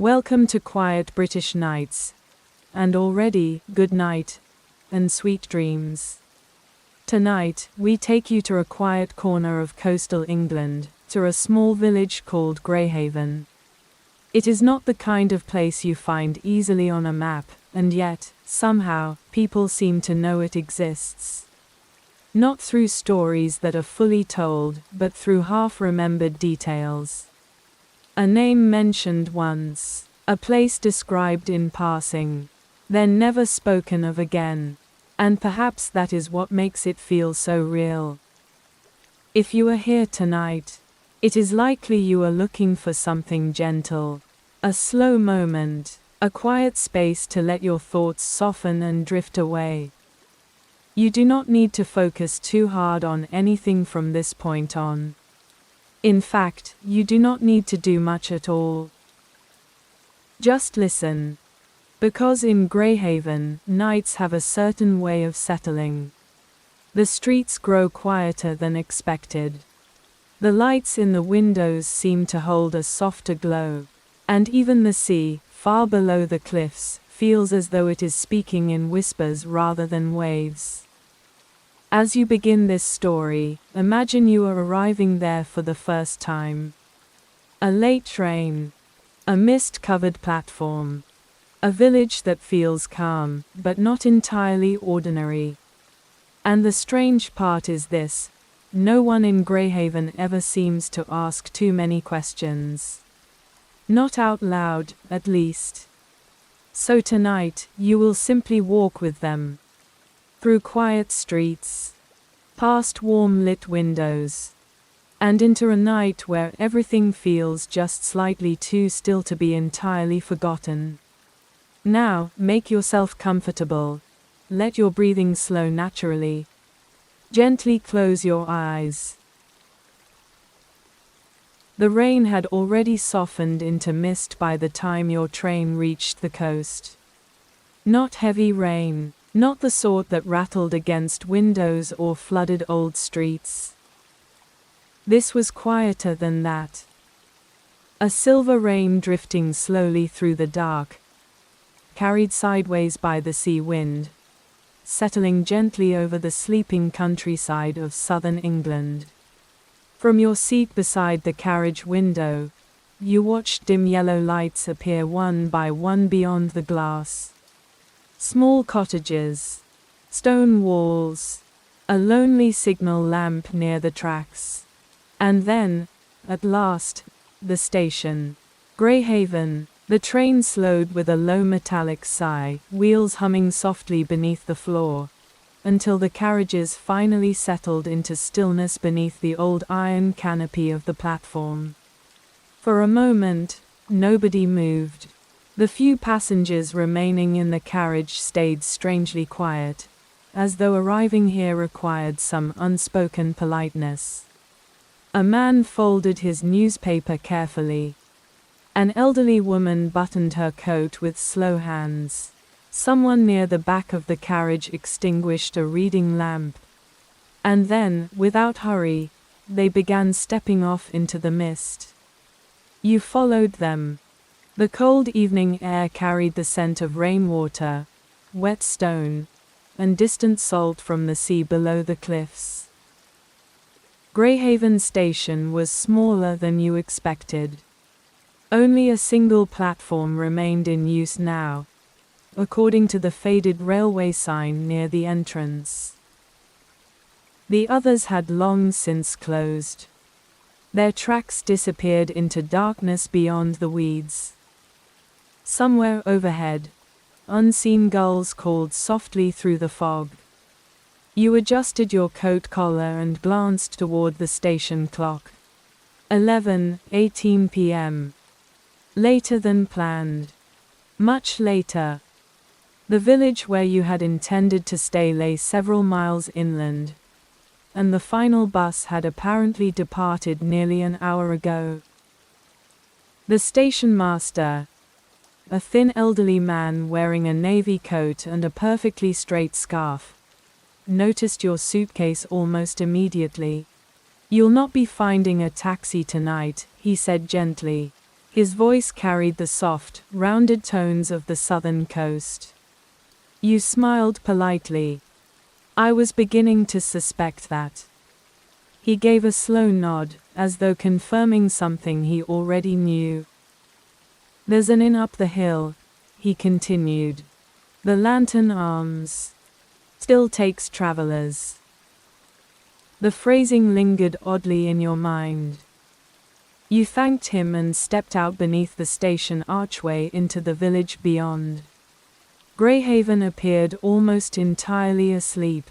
Welcome to quiet British nights. And already, good night, and sweet dreams. Tonight, we take you to a quiet corner of coastal England, to a small village called Greyhaven. It is not the kind of place you find easily on a map, and yet, somehow, people seem to know it exists. Not through stories that are fully told, but through half-remembered details. A name mentioned once, a place described in passing, then never spoken of again, and perhaps that is what makes it feel so real. If you are here tonight, it is likely you are looking for something gentle, a slow moment, a quiet space to let your thoughts soften and drift away. You do not need to focus too hard on anything from this point on. In fact, you do not need to do much at all. Just listen. Because in Greyhaven, nights have a certain way of settling. The streets grow quieter than expected. The lights in the windows seem to hold a softer glow, and even the sea, far below the cliffs, feels as though it is speaking in whispers rather than waves. As you begin this story, imagine you are arriving there for the first time. A late train, a mist-covered platform, a village that feels calm, but not entirely ordinary. And the strange part is this: no one in Greyhaven ever seems to ask too many questions. Not out loud, at least. So tonight, you will simply walk with them. Through quiet streets, past warm-lit windows, and into a night where everything feels just slightly too still to be entirely forgotten. Now, make yourself comfortable. Let your breathing slow naturally. Gently close your eyes. The rain had already softened into mist by the time your train reached the coast. Not heavy rain, not the sort that rattled against windows or flooded old streets. This was quieter than that. A silver rain drifting slowly through the dark, carried sideways by the sea wind, settling gently over the sleeping countryside of southern England. From your seat beside the carriage window, you watched dim yellow lights appear one by one beyond the glass. Small cottages, stone walls, a lonely signal lamp near the tracks. And then, at last, the station. Greyhaven. The train slowed with a low metallic sigh, wheels humming softly beneath the floor, until the carriages finally settled into stillness beneath the old iron canopy of the platform. For a moment, nobody moved. The few passengers remaining in the carriage stayed strangely quiet, as though arriving here required some unspoken politeness. A man folded his newspaper carefully. An elderly woman buttoned her coat with slow hands. Someone near the back of the carriage extinguished a reading lamp. And then, without hurry, they began stepping off into the mist. You followed them. The cold evening air carried the scent of rainwater, wet stone, and distant salt from the sea below the cliffs. Greyhaven Station was smaller than you expected. Only a single platform remained in use now, according to the faded railway sign near the entrance. The others had long since closed. Their tracks disappeared into darkness beyond the weeds. Somewhere overhead, unseen gulls called softly through the fog. You adjusted your coat collar and glanced toward the station clock. 11:18 p.m. Later than planned. Much later. The village where you had intended to stay lay several miles inland, and the final bus had apparently departed nearly an hour ago. The station master, a thin elderly man wearing a navy coat and a perfectly straight scarf, noticed your suitcase almost immediately. "You'll not be finding a taxi tonight," he said gently. His voice carried the soft, rounded tones of the southern coast. You smiled politely. I was beginning to suspect that. He gave a slow nod, as though confirming something he already knew. There's an inn up the hill, he continued. The Lantern Arms. Still takes travelers. The phrasing lingered oddly in your mind. You thanked him and stepped out beneath the station archway into the village beyond. Greyhaven appeared almost entirely asleep.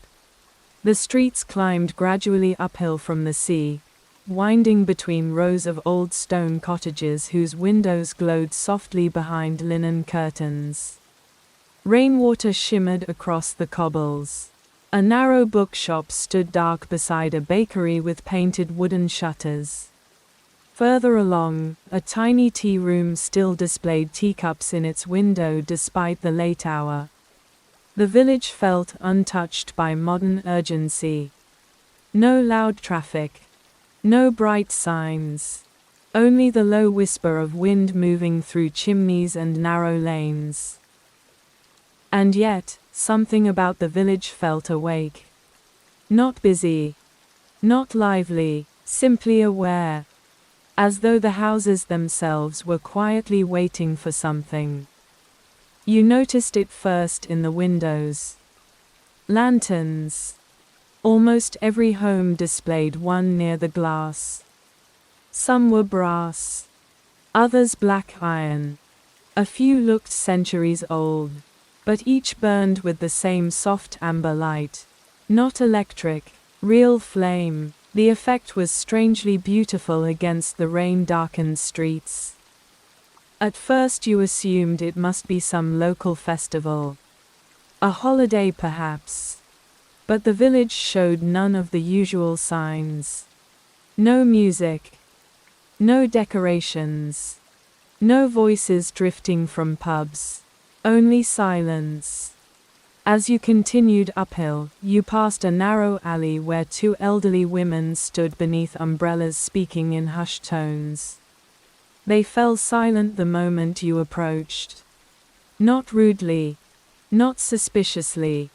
The streets climbed gradually uphill from the sea, winding between rows of old stone cottages whose windows glowed softly behind linen curtains. Rainwater shimmered across the cobbles. A narrow bookshop stood dark beside a bakery with painted wooden shutters. Further along, a tiny tea room still displayed teacups in its window despite the late hour. The village felt untouched by modern urgency. No loud traffic. No bright signs. Only the low whisper of wind moving through chimneys and narrow lanes. And yet, something about the village felt awake. Not busy. Not lively, simply aware. As though the houses themselves were quietly waiting for something. You noticed it first in the windows. Lanterns. Almost every home displayed one near the glass. Some were brass. Others black iron. A few looked centuries old. But each burned with the same soft amber light. Not electric, real flame. The effect was strangely beautiful against the rain-darkened streets. At first you assumed it must be some local festival. A holiday perhaps. But the village showed none of the usual signs. No music. No decorations. No voices drifting from pubs. Only silence. As you continued uphill, you passed a narrow alley where two elderly women stood beneath umbrellas speaking in hushed tones. They fell silent the moment you approached. Not rudely. Not suspiciously.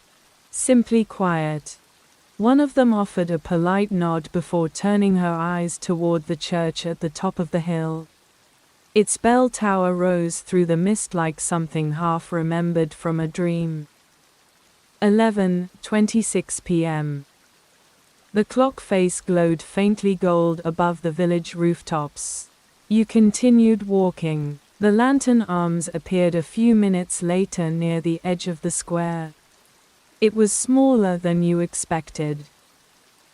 Simply quiet. One of them offered a polite nod before turning her eyes toward the church at the top of the hill. Its bell tower rose through the mist like something half remembered from a dream. 11:26 p.m. The clock face glowed faintly gold above the village rooftops. You continued walking. The Lantern Arms appeared a few minutes later near the edge of the square. It was smaller than you expected.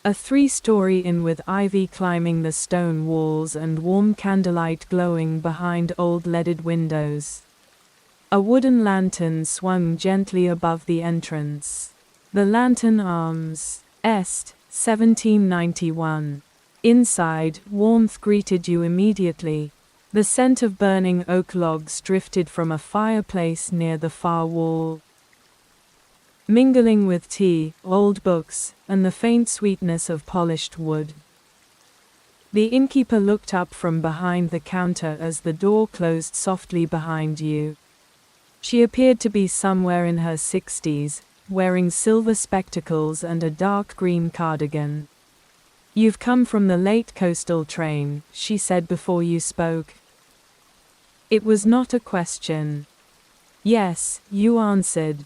A 3-story inn with ivy climbing the stone walls and warm candlelight glowing behind old leaded windows. A wooden lantern swung gently above the entrance. The Lantern Arms, Est, 1791. Inside, warmth greeted you immediately. The scent of burning oak logs drifted from a fireplace near the far wall. Mingling with tea, old books, and the faint sweetness of polished wood. The innkeeper looked up from behind the counter as the door closed softly behind you. She appeared to be somewhere in her 60s, wearing silver spectacles and a dark green cardigan. "You've come from the late coastal train," she said before you spoke. It was not a question. "Yes," you answered.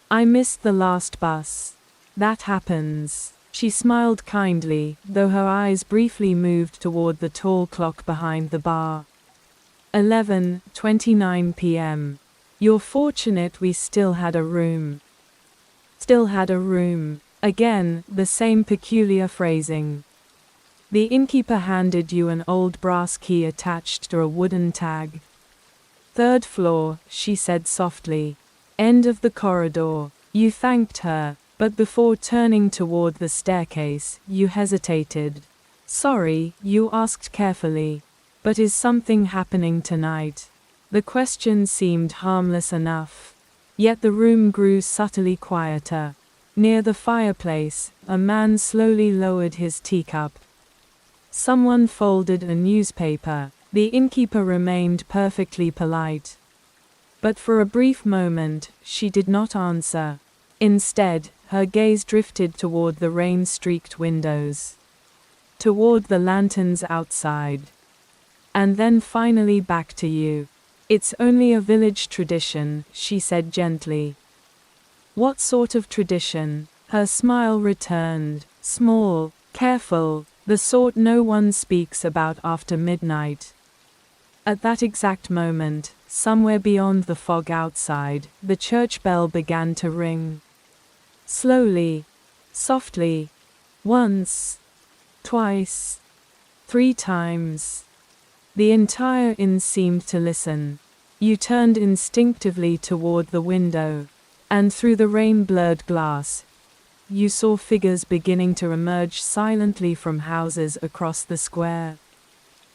"I missed the last bus. That happens." She smiled kindly, though her eyes briefly moved toward the tall clock behind the bar. 11:29 p.m. "You're fortunate we still had a room." Still had a room. Again, the same peculiar phrasing. The innkeeper handed you an old brass key attached to a wooden tag. "Third floor," she said softly. "End of the corridor." You thanked her, but before turning toward the staircase, you hesitated. "Sorry," you asked carefully. "But is something happening tonight?" The question seemed harmless enough. Yet the room grew subtly quieter. Near the fireplace, a man slowly lowered his teacup. Someone folded a newspaper. The innkeeper remained perfectly polite. But for a brief moment, she did not answer. Instead, her gaze drifted toward the rain-streaked windows, toward the lanterns outside, and then finally back to you. "It's only a village tradition," she said gently. "What sort of tradition?" Her smile returned, small, careful, the sort no one speaks about after midnight. At that exact moment, somewhere beyond the fog outside, the church bell began to ring. Slowly, softly, once, twice, 3 times. The entire inn seemed to listen. You turned instinctively toward the window, and through the rain-blurred glass, you saw figures beginning to emerge silently from houses across the square,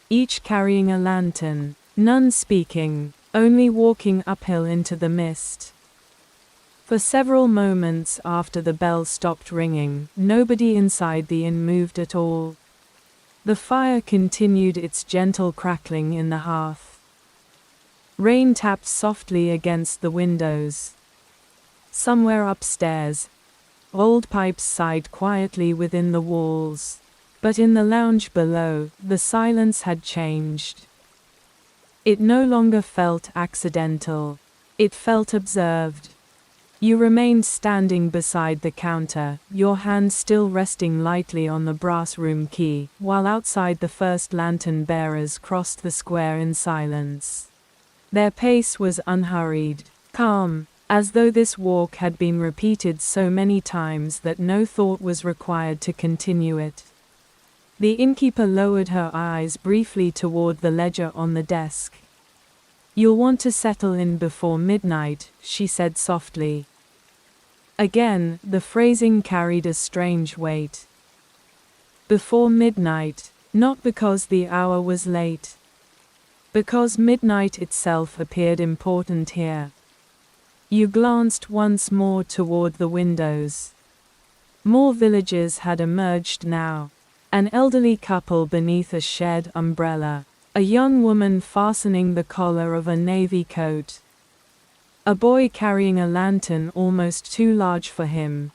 each carrying a lantern, none speaking, only walking uphill into the mist. For several moments after the bell stopped ringing, nobody inside the inn moved at all. The fire continued its gentle crackling in the hearth. Rain tapped softly against the windows. Somewhere upstairs, old pipes sighed quietly within the walls. But in the lounge below, the silence had changed. It no longer felt accidental. It felt observed. You remained standing beside the counter, your hand still resting lightly on the brass room key, while outside the first lantern bearers crossed the square in silence. Their pace was unhurried, calm, as though this walk had been repeated so many times that no thought was required to continue it. The innkeeper lowered her eyes briefly toward the ledger on the desk. "You'll want to settle in before midnight," she said softly. Again, the phrasing carried a strange weight. Before midnight, not because the hour was late, because midnight itself appeared important here. You glanced once more toward the windows. More villagers had emerged now. An elderly couple beneath a shared umbrella, a young woman fastening the collar of a navy coat, a boy carrying a lantern almost too large for him,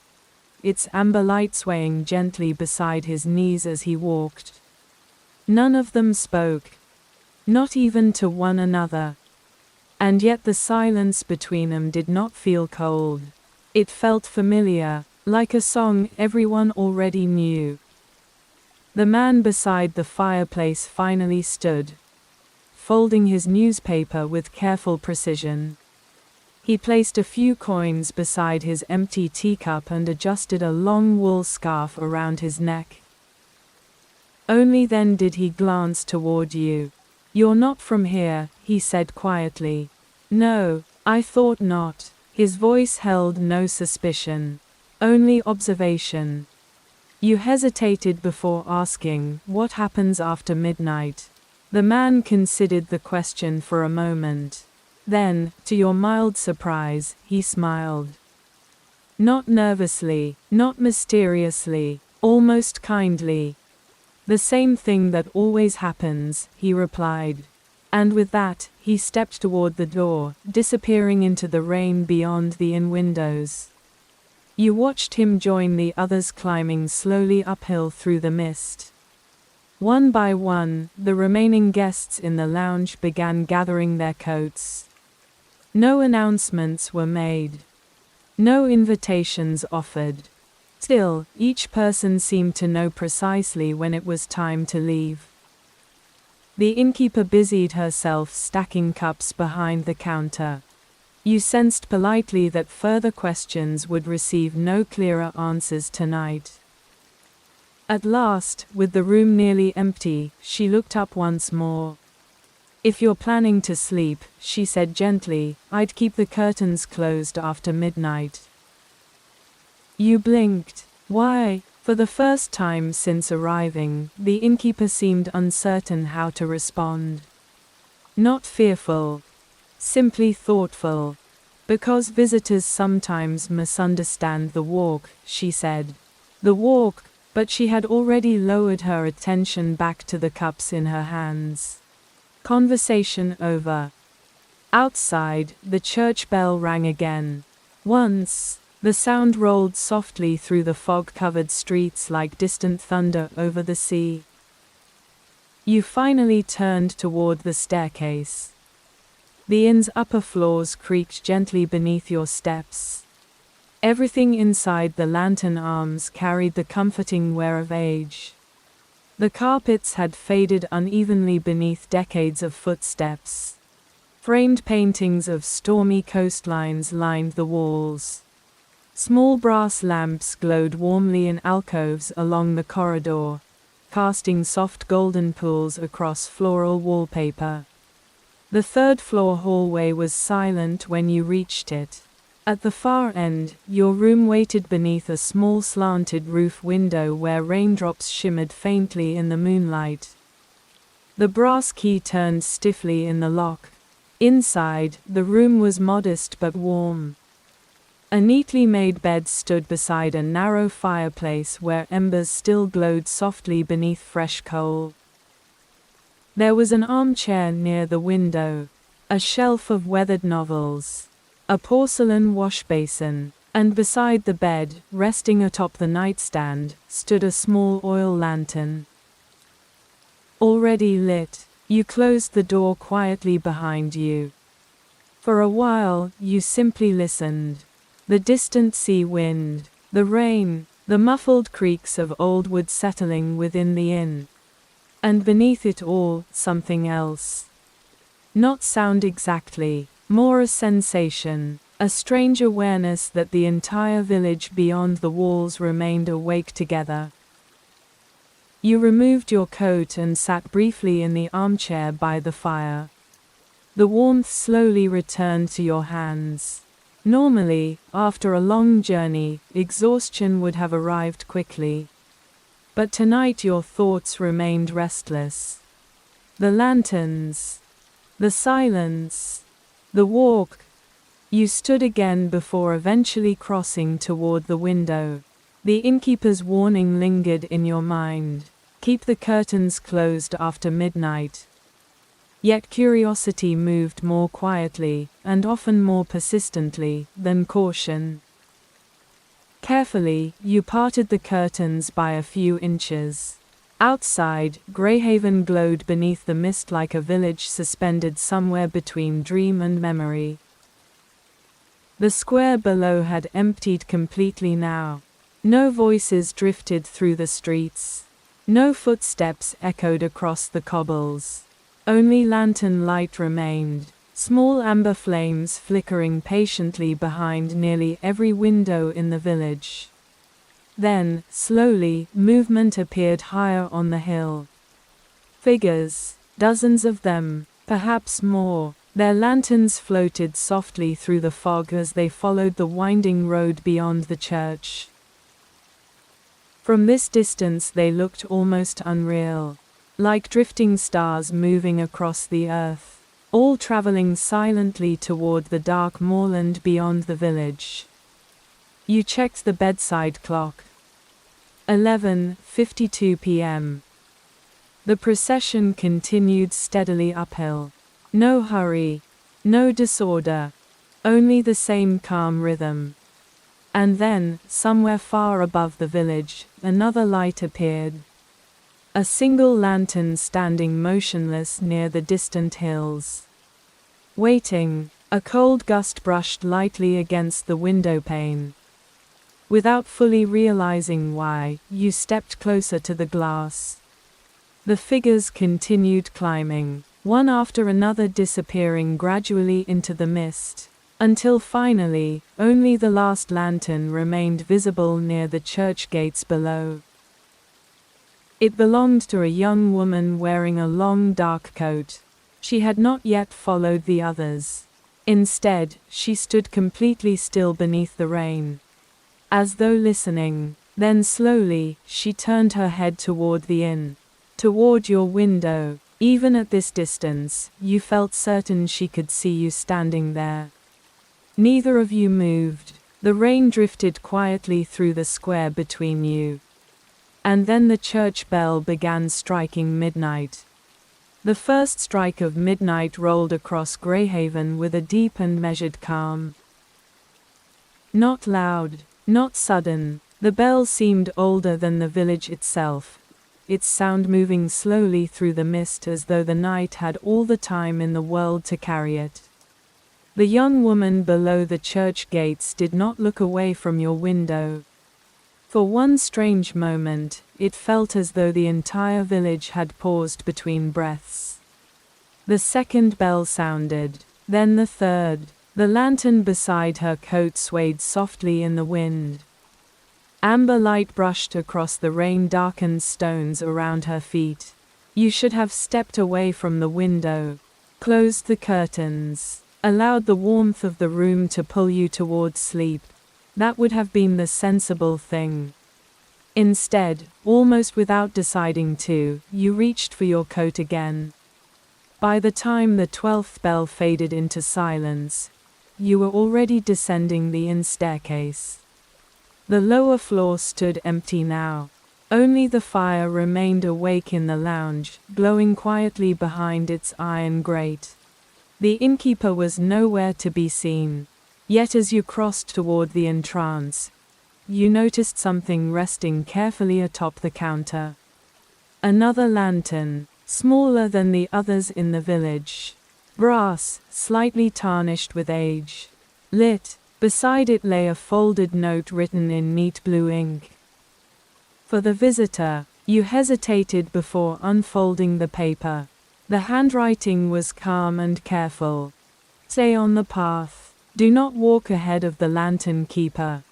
its amber light swaying gently beside his knees as he walked. None of them spoke, not even to one another. And yet the silence between them did not feel cold. It felt familiar, like a song everyone already knew. The man beside the fireplace finally stood, folding his newspaper with careful precision. He placed a few coins beside his empty teacup and adjusted a long wool scarf around his neck. Only then did he glance toward you. "You're not from here," he said quietly. "No, I thought not." His voice held no suspicion, only observation. You hesitated before asking, "What happens after midnight?" The man considered the question for a moment. Then, to your mild surprise, he smiled. Not nervously, not mysteriously, almost kindly. "The same thing that always happens," he replied. And with that, he stepped toward the door, disappearing into the rain beyond the inn windows. You watched him join the others climbing slowly uphill through the mist. One by one, the remaining guests in the lounge began gathering their coats. No announcements were made. No invitations offered. Still, each person seemed to know precisely when it was time to leave. The innkeeper busied herself stacking cups behind the counter. You sensed politely that further questions would receive no clearer answers tonight. At last, with the room nearly empty, she looked up once more. "If you're planning to sleep," she said gently, "I'd keep the curtains closed after midnight." You blinked. Why? For the first time since arriving, the innkeeper seemed uncertain how to respond. Not fearful. Simply thoughtful. "Because visitors sometimes misunderstand the walk," she said. The walk, but she had already lowered her attention back to the cups in her hands. Conversation over. Outside, the church bell rang again. Once, the sound rolled softly through the fog-covered streets like distant thunder over the sea. You finally turned toward the staircase. The inn's upper floors creaked gently beneath your steps. Everything inside the lantern arms carried the comforting wear of age. The carpets had faded unevenly beneath decades of footsteps. Framed paintings of stormy coastlines lined the walls. Small brass lamps glowed warmly in alcoves along the corridor, casting soft golden pools across floral wallpaper. The third-floor hallway was silent when you reached it. At the far end, your room waited beneath a small slanted roof window where raindrops shimmered faintly in the moonlight. The brass key turned stiffly in the lock. Inside, the room was modest but warm. A neatly made bed stood beside a narrow fireplace where embers still glowed softly beneath fresh coal. There was an armchair near the window, a shelf of weathered novels, a porcelain wash basin, and beside the bed, resting atop the nightstand, stood a small oil lantern. Already lit, you closed the door quietly behind you. For a while, you simply listened. The distant sea wind, the rain, the muffled creaks of old wood settling within the inn. And beneath it all, something else. Not sound exactly, more a sensation, a strange awareness that the entire village beyond the walls remained awake together. You removed your coat and sat briefly in the armchair by the fire. The warmth slowly returned to your hands. Normally, after a long journey, exhaustion would have arrived quickly. But tonight your thoughts remained restless. The lanterns, the silence, the walk. You stood again before eventually crossing toward the window. The innkeeper's warning lingered in your mind. Keep the curtains closed after midnight. Yet curiosity moved more quietly, and often more persistently, than caution. Carefully, you parted the curtains by a few inches. Outside, Greyhaven glowed beneath the mist like a village suspended somewhere between dream and memory. The square below had emptied completely now. No voices drifted through the streets. No footsteps echoed across the cobbles. Only lantern light remained, small amber flames flickering patiently behind nearly every window in the village. Then, slowly, movement appeared higher on the hill. Figures, dozens of them, perhaps more, their lanterns floated softly through the fog as they followed the winding road beyond the church. From this distance they looked almost unreal, like drifting stars moving across the earth, all traveling silently toward the dark moorland beyond the village. You checked the bedside clock. 11:52 p.m. The procession continued steadily uphill. No hurry, no disorder, only the same calm rhythm. And then, somewhere far above the village, another light appeared. A single lantern standing motionless near the distant hills. Waiting, a cold gust brushed lightly against the window pane. Without fully realizing why, you stepped closer to the glass. The figures continued climbing, one after another disappearing gradually into the mist, until finally, only the last lantern remained visible near the church gates below. It belonged to a young woman wearing a long dark coat. She had not yet followed the others. Instead, she stood completely still beneath the rain, as though listening. Then slowly, she turned her head toward the inn, toward your window. Even at this distance, you felt certain she could see you standing there. Neither of you moved. The rain drifted quietly through the square between you. And then the church bell began striking midnight. The first strike of midnight rolled across Greyhaven with a deep and measured calm. Not loud, not sudden, the bell seemed older than the village itself, its sound moving slowly through the mist as though the night had all the time in the world to carry it. The young woman below the church gates did not look away from your window. For one strange moment, it felt as though the entire village had paused between breaths. The second bell sounded, then the third. The lantern beside her coat swayed softly in the wind. Amber light brushed across the rain-darkened stones around her feet. You should have stepped away from the window, closed the curtains, allowed the warmth of the room to pull you towards sleep. That would have been the sensible thing. Instead, almost without deciding to, you reached for your coat again. By the time the 12th bell faded into silence, you were already descending the inn staircase. The lower floor stood empty now. Only the fire remained awake in the lounge, glowing quietly behind its iron grate. The innkeeper was nowhere to be seen. Yet as you crossed toward the entrance, you noticed something resting carefully atop the counter. Another lantern, smaller than the others in the village. Brass, slightly tarnished with age. Lit. Beside it lay a folded note written in neat blue ink. For the visitor, you hesitated before unfolding the paper. The handwriting was calm and careful. Stay on the path. Do not walk ahead of the lantern keeper.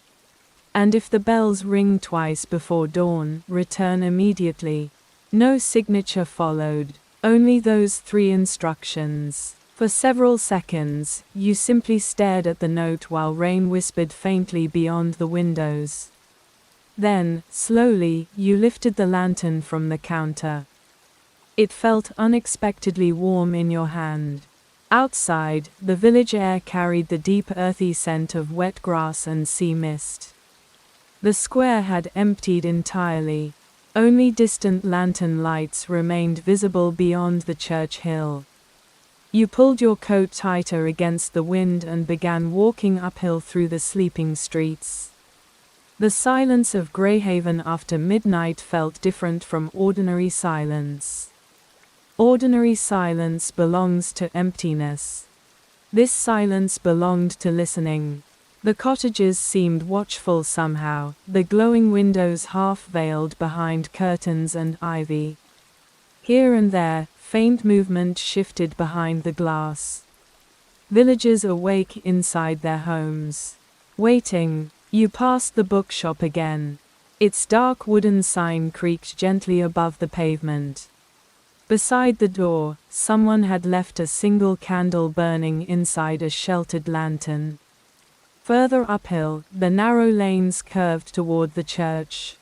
And if the bells ring twice before dawn, return immediately. No signature followed, only those 3 instructions. For several seconds, you simply stared at the note while rain whispered faintly beyond the windows. Then, slowly, you lifted the lantern from the counter. It felt unexpectedly warm in your hand. Outside, the village air carried the deep earthy scent of wet grass and sea mist. The square had emptied entirely. Only distant lantern lights remained visible beyond the church hill. You pulled your coat tighter against the wind and began walking uphill through the sleeping streets. The silence of Greyhaven after midnight felt different from ordinary silence. Ordinary silence belongs to emptiness. This silence belonged to listening. The cottages seemed watchful somehow, the glowing windows half veiled behind curtains and ivy. Here and there, faint movement shifted behind the glass. Villagers awake inside their homes. Waiting, you passed the bookshop again. Its dark wooden sign creaked gently above the pavement. Beside the door, someone had left a single candle burning inside a sheltered lantern. Further uphill, the narrow lanes curved toward the church.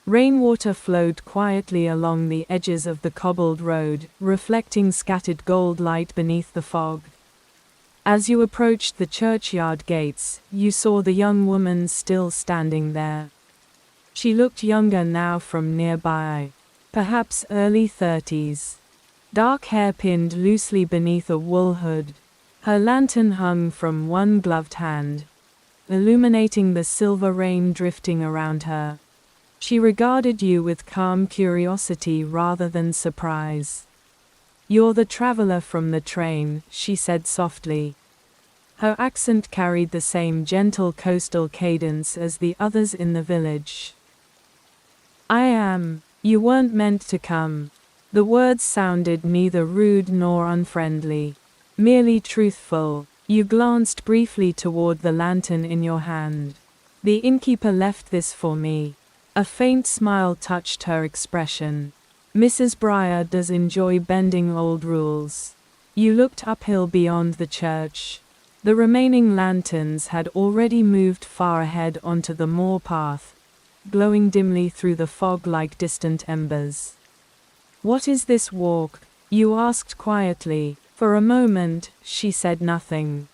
Rainwater flowed quietly along the edges of the cobbled road, reflecting scattered gold light beneath the fog. As you approached the churchyard gates, you saw the young woman still standing there. She looked younger now from nearby, perhaps early 30s. Dark hair pinned loosely beneath a wool hood. Her lantern hung from one gloved hand, illuminating the silver rain drifting around her. She regarded you with calm curiosity rather than surprise. "You're the traveler from the train," she said softly. Her accent carried the same gentle coastal cadence as the others in the village. "I am. You weren't meant to come." The words sounded neither rude nor unfriendly, merely truthful. You glanced briefly toward the lantern in your hand. "The innkeeper left this for me." A faint smile touched her expression. "Mrs. Breyer does enjoy bending old rules." You looked uphill beyond the church. The remaining lanterns had already moved far ahead onto the moor path, glowing dimly through the fog like distant embers. "What is this walk?" you asked quietly. For a moment, she said nothing.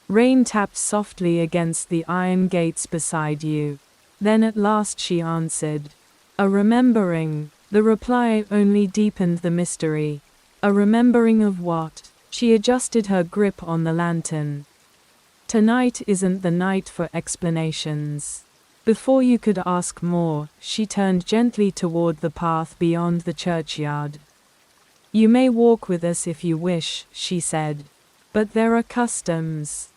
Rain tapped softly against the iron gates beside you. Then at last she answered. A remembering. The reply only deepened the mystery. A remembering of what? She adjusted her grip on the lantern. Tonight isn't the night for explanations. Before you could ask more, she turned gently toward the path beyond the churchyard. You may walk with us if you wish, she said. But there are customs.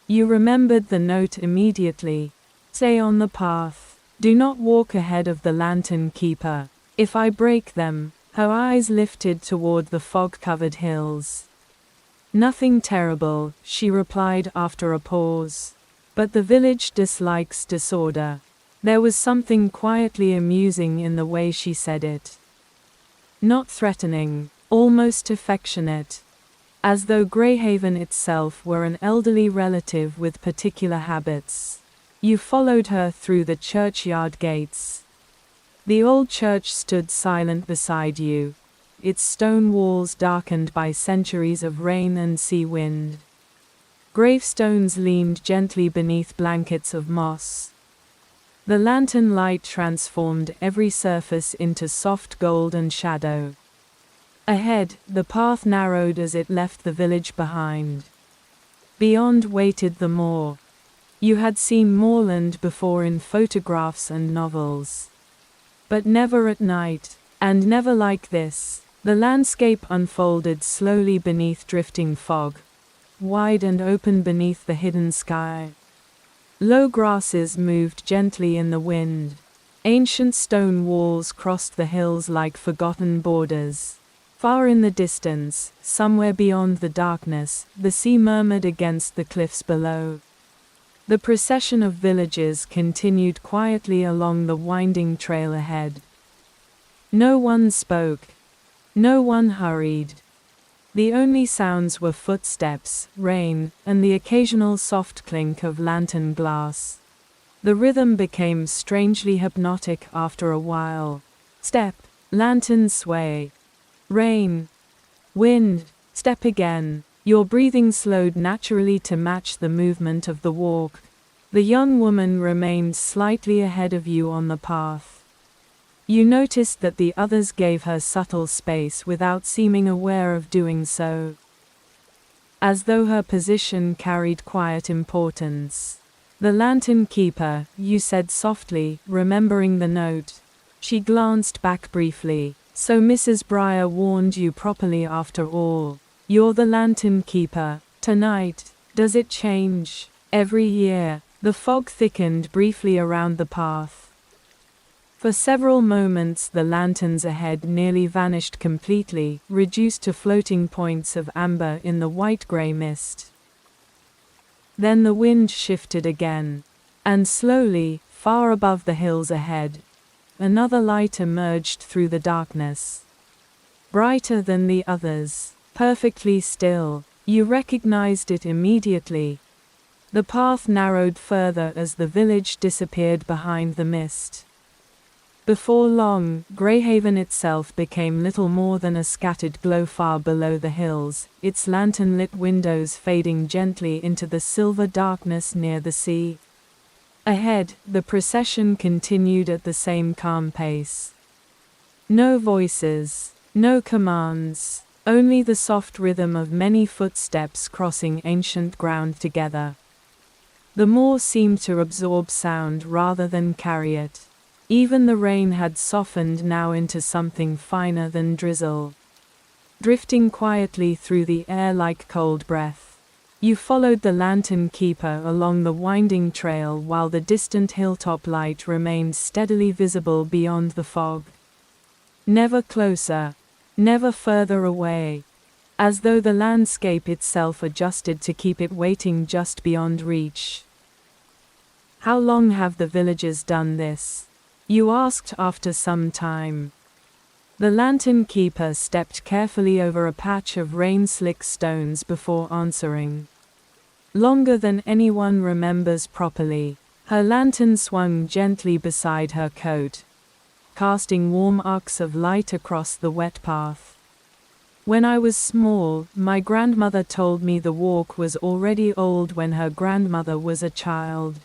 You remembered the note immediately. Stay on the path. Do not walk ahead of the lantern keeper. If I break them, her eyes lifted toward the fog-covered hills. Nothing terrible, she replied after a pause. But the village dislikes disorder. There was something quietly amusing in the way she said it. Not threatening, almost affectionate. As though Greyhaven itself were an elderly relative with particular habits. You followed her through the churchyard gates. The old church stood silent beside you, its stone walls darkened by centuries of rain and sea wind. Gravestones leaned gently beneath blankets of moss. The lantern light transformed every surface into soft golden shadow. Ahead, the path narrowed as it left the village behind. Beyond waited the moor. You had seen moorland before in photographs and novels. But never at night, and never like this. The landscape unfolded slowly beneath drifting fog, wide and open beneath the hidden sky. Low grasses moved gently in the wind. Ancient stone walls crossed the hills like forgotten borders. Far in the distance, somewhere beyond the darkness, the sea murmured against the cliffs below. The procession of villages continued quietly along the winding trail ahead. No one spoke. No one hurried. The only sounds were footsteps, rain, and the occasional soft clink of lantern glass. The rhythm became strangely hypnotic after a while. Step, lantern sway. Rain. Wind. Step again. Your breathing slowed naturally to match the movement of the walk. The young woman remained slightly ahead of you on the path. You noticed that the others gave her subtle space without seeming aware of doing so. As though her position carried quiet importance. The lantern keeper, you said softly, remembering the note. She glanced back briefly. So Mrs. Breyer warned you properly after all. You're the lantern keeper. Tonight. Does it change? Every year. The fog thickened briefly around the path. For several moments the lanterns ahead nearly vanished completely, reduced to floating points of amber in the white-gray mist. Then the wind shifted again. And slowly, far above the hills ahead, another light emerged through the darkness. Brighter than the others, perfectly still. You recognized it immediately. The path narrowed further as the village disappeared behind the mist. Before long, Greyhaven itself became little more than a scattered glow far below the hills, its lantern-lit windows fading gently into the silver darkness near the sea. Ahead, the procession continued at the same calm pace. No voices, no commands, only the soft rhythm of many footsteps crossing ancient ground together. The moor seemed to absorb sound rather than carry it. Even the rain had softened now into something finer than drizzle, drifting quietly through the air like cold breath. You followed the lantern keeper along the winding trail while the distant hilltop light remained steadily visible beyond the fog. Never closer, never further away, as though the landscape itself adjusted to keep it waiting just beyond reach. How long have the villagers done this? You asked after some time. The lantern keeper stepped carefully over a patch of rain-slick stones before answering. Longer than anyone remembers properly. Her lantern swung gently beside her coat, casting warm arcs of light across the wet path. When I was small, my grandmother told me the walk was already old when her grandmother was a child.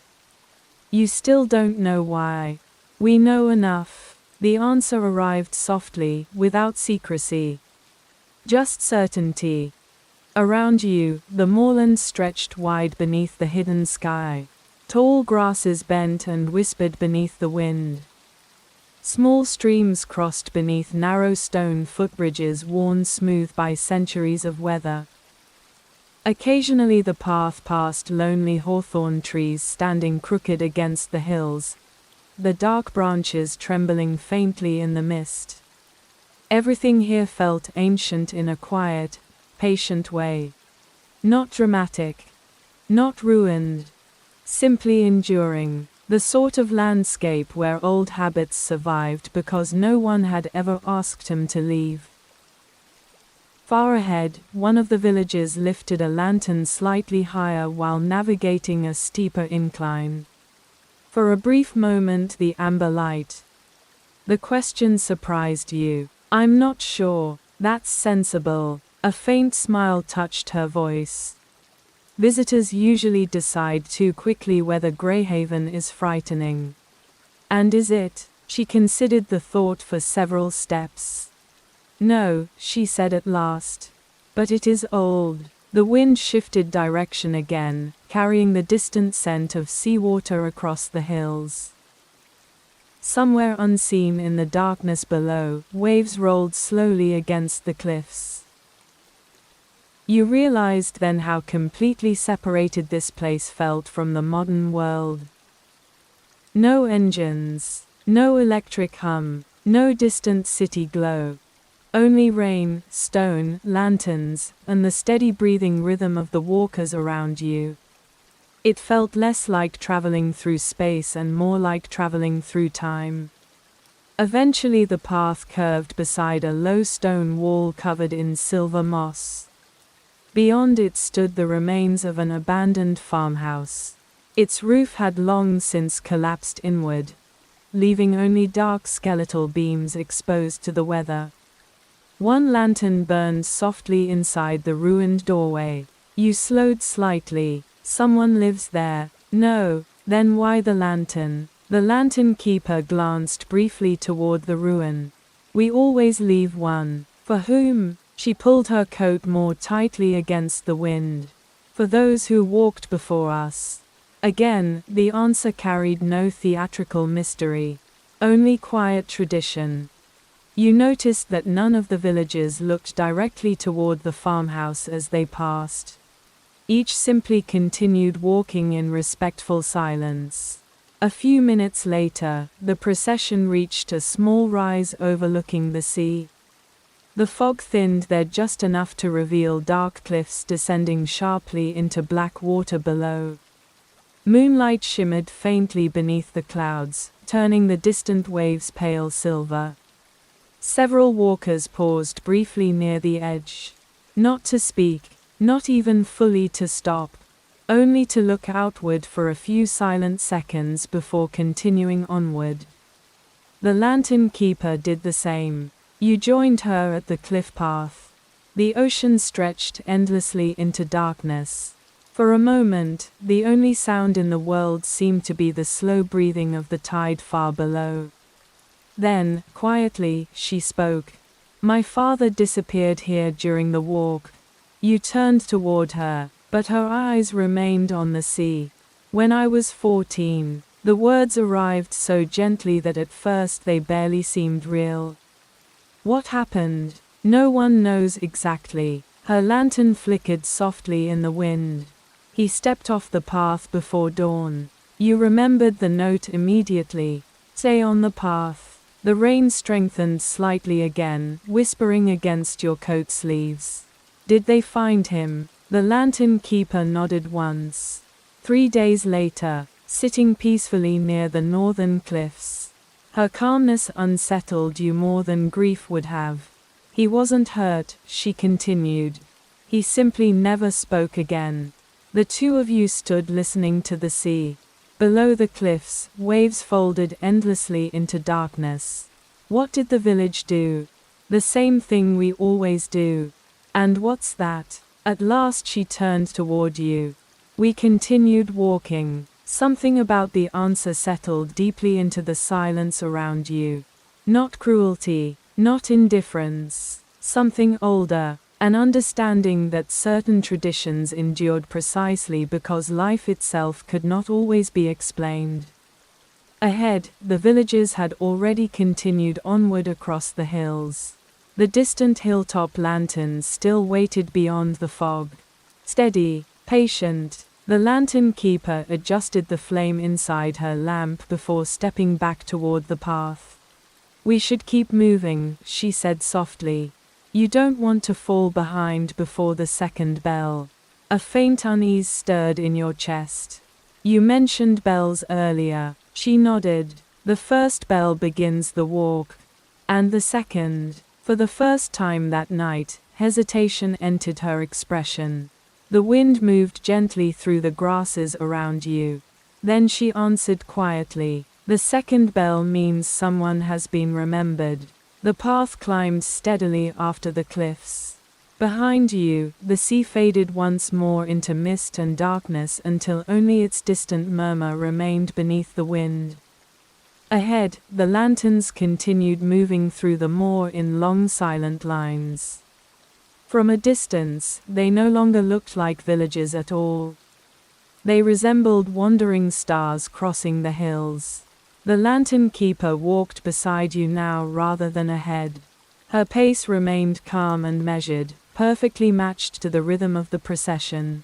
You still don't know why. We know enough. The answer arrived softly, without secrecy. Just certainty. Around you, the moorland stretched wide beneath the hidden sky. Tall grasses bent and whispered beneath the wind. Small streams crossed beneath narrow stone footbridges worn smooth by centuries of weather. Occasionally the path passed lonely hawthorn trees standing crooked against the hills, the dark branches trembling faintly in the mist. Everything here felt ancient in a quiet, patient way. Not dramatic, not ruined, simply enduring. The sort of landscape where old habits survived because no one had ever asked him to leave. Far ahead, one of the villagers lifted a lantern slightly higher while navigating a steeper incline. For a brief moment the amber light. The question surprised you. I'm not sure. That's sensible. A faint smile touched her voice. Visitors usually decide too quickly whether Greyhaven is frightening. And is it? She considered the thought for several steps. No, she said at last. But it is old. The wind shifted direction again, carrying the distant scent of seawater across the hills. Somewhere unseen in the darkness below, waves rolled slowly against the cliffs. You realized then how completely separated this place felt from the modern world. No engines, no electric hum, no distant city glow. Only rain, stone, lanterns, and the steady breathing rhythm of the walkers around you. It felt less like traveling through space and more like traveling through time. Eventually the path curved beside a low stone wall covered in silver moss. Beyond it stood the remains of an abandoned farmhouse. Its roof had long since collapsed inward, leaving only dark skeletal beams exposed to the weather. One lantern burned softly inside the ruined doorway. You slowed slightly. Someone lives there. No, then why the lantern? The lantern keeper glanced briefly toward the ruin. We always leave one. For whom? She pulled her coat more tightly against the wind. For those who walked before us. Again, the answer carried no theatrical mystery, only quiet tradition. You noticed that none of the villagers looked directly toward the farmhouse as they passed. Each simply continued walking in respectful silence. A few minutes later, the procession reached a small rise overlooking the sea. The fog thinned there just enough to reveal dark cliffs descending sharply into black water below. Moonlight shimmered faintly beneath the clouds, turning the distant waves pale silver. Several walkers paused briefly near the edge. Not to speak, not even fully to stop, only to look outward for a few silent seconds before continuing onward. The lantern keeper did the same. You joined her at the cliff path. The ocean stretched endlessly into darkness. For a moment, the only sound in the world seemed to be the slow breathing of the tide far below. Then, quietly, she spoke. My father disappeared here during the walk. You turned toward her, but her eyes remained on the sea. When I was 14, the words arrived so gently that at first they barely seemed real. What happened? No one knows exactly. Her lantern flickered softly in the wind. He stepped off the path before dawn. You remembered the note immediately. Stay on the path. The rain strengthened slightly again, whispering against your coat sleeves. Did they find him? The lantern keeper nodded once. 3 days later, sitting peacefully near the northern cliffs. Her calmness unsettled you more than grief would have. He wasn't hurt, she continued. He simply never spoke again. The two of you stood listening to the sea. Below the cliffs, waves folded endlessly into darkness. What did the village do? The same thing we always do. And what's that? At last she turned toward you. We continued walking. Something about the answer settled deeply into the silence around you. Not cruelty, not indifference. Something older, an understanding that certain traditions endured precisely because life itself could not always be explained. Ahead, the villagers had already continued onward across the hills. The distant hilltop lanterns still waited beyond the fog. Steady, patient, the lantern keeper adjusted the flame inside her lamp before stepping back toward the path. "We should keep moving," she said softly. "You don't want to fall behind before the second bell." A faint unease stirred in your chest. "You mentioned bells earlier." She nodded. "The first bell begins the walk. And the second." For the first time that night, hesitation entered her expression. The wind moved gently through the grasses around you. Then she answered quietly, "The second bell means someone has been remembered." The path climbed steadily after the cliffs. Behind you, the sea faded once more into mist and darkness until only its distant murmur remained beneath the wind. Ahead, the lanterns continued moving through the moor in long silent lines. From a distance, they no longer looked like villages at all. They resembled wandering stars crossing the hills. The lantern keeper walked beside you now rather than ahead. Her pace remained calm and measured, perfectly matched to the rhythm of the procession.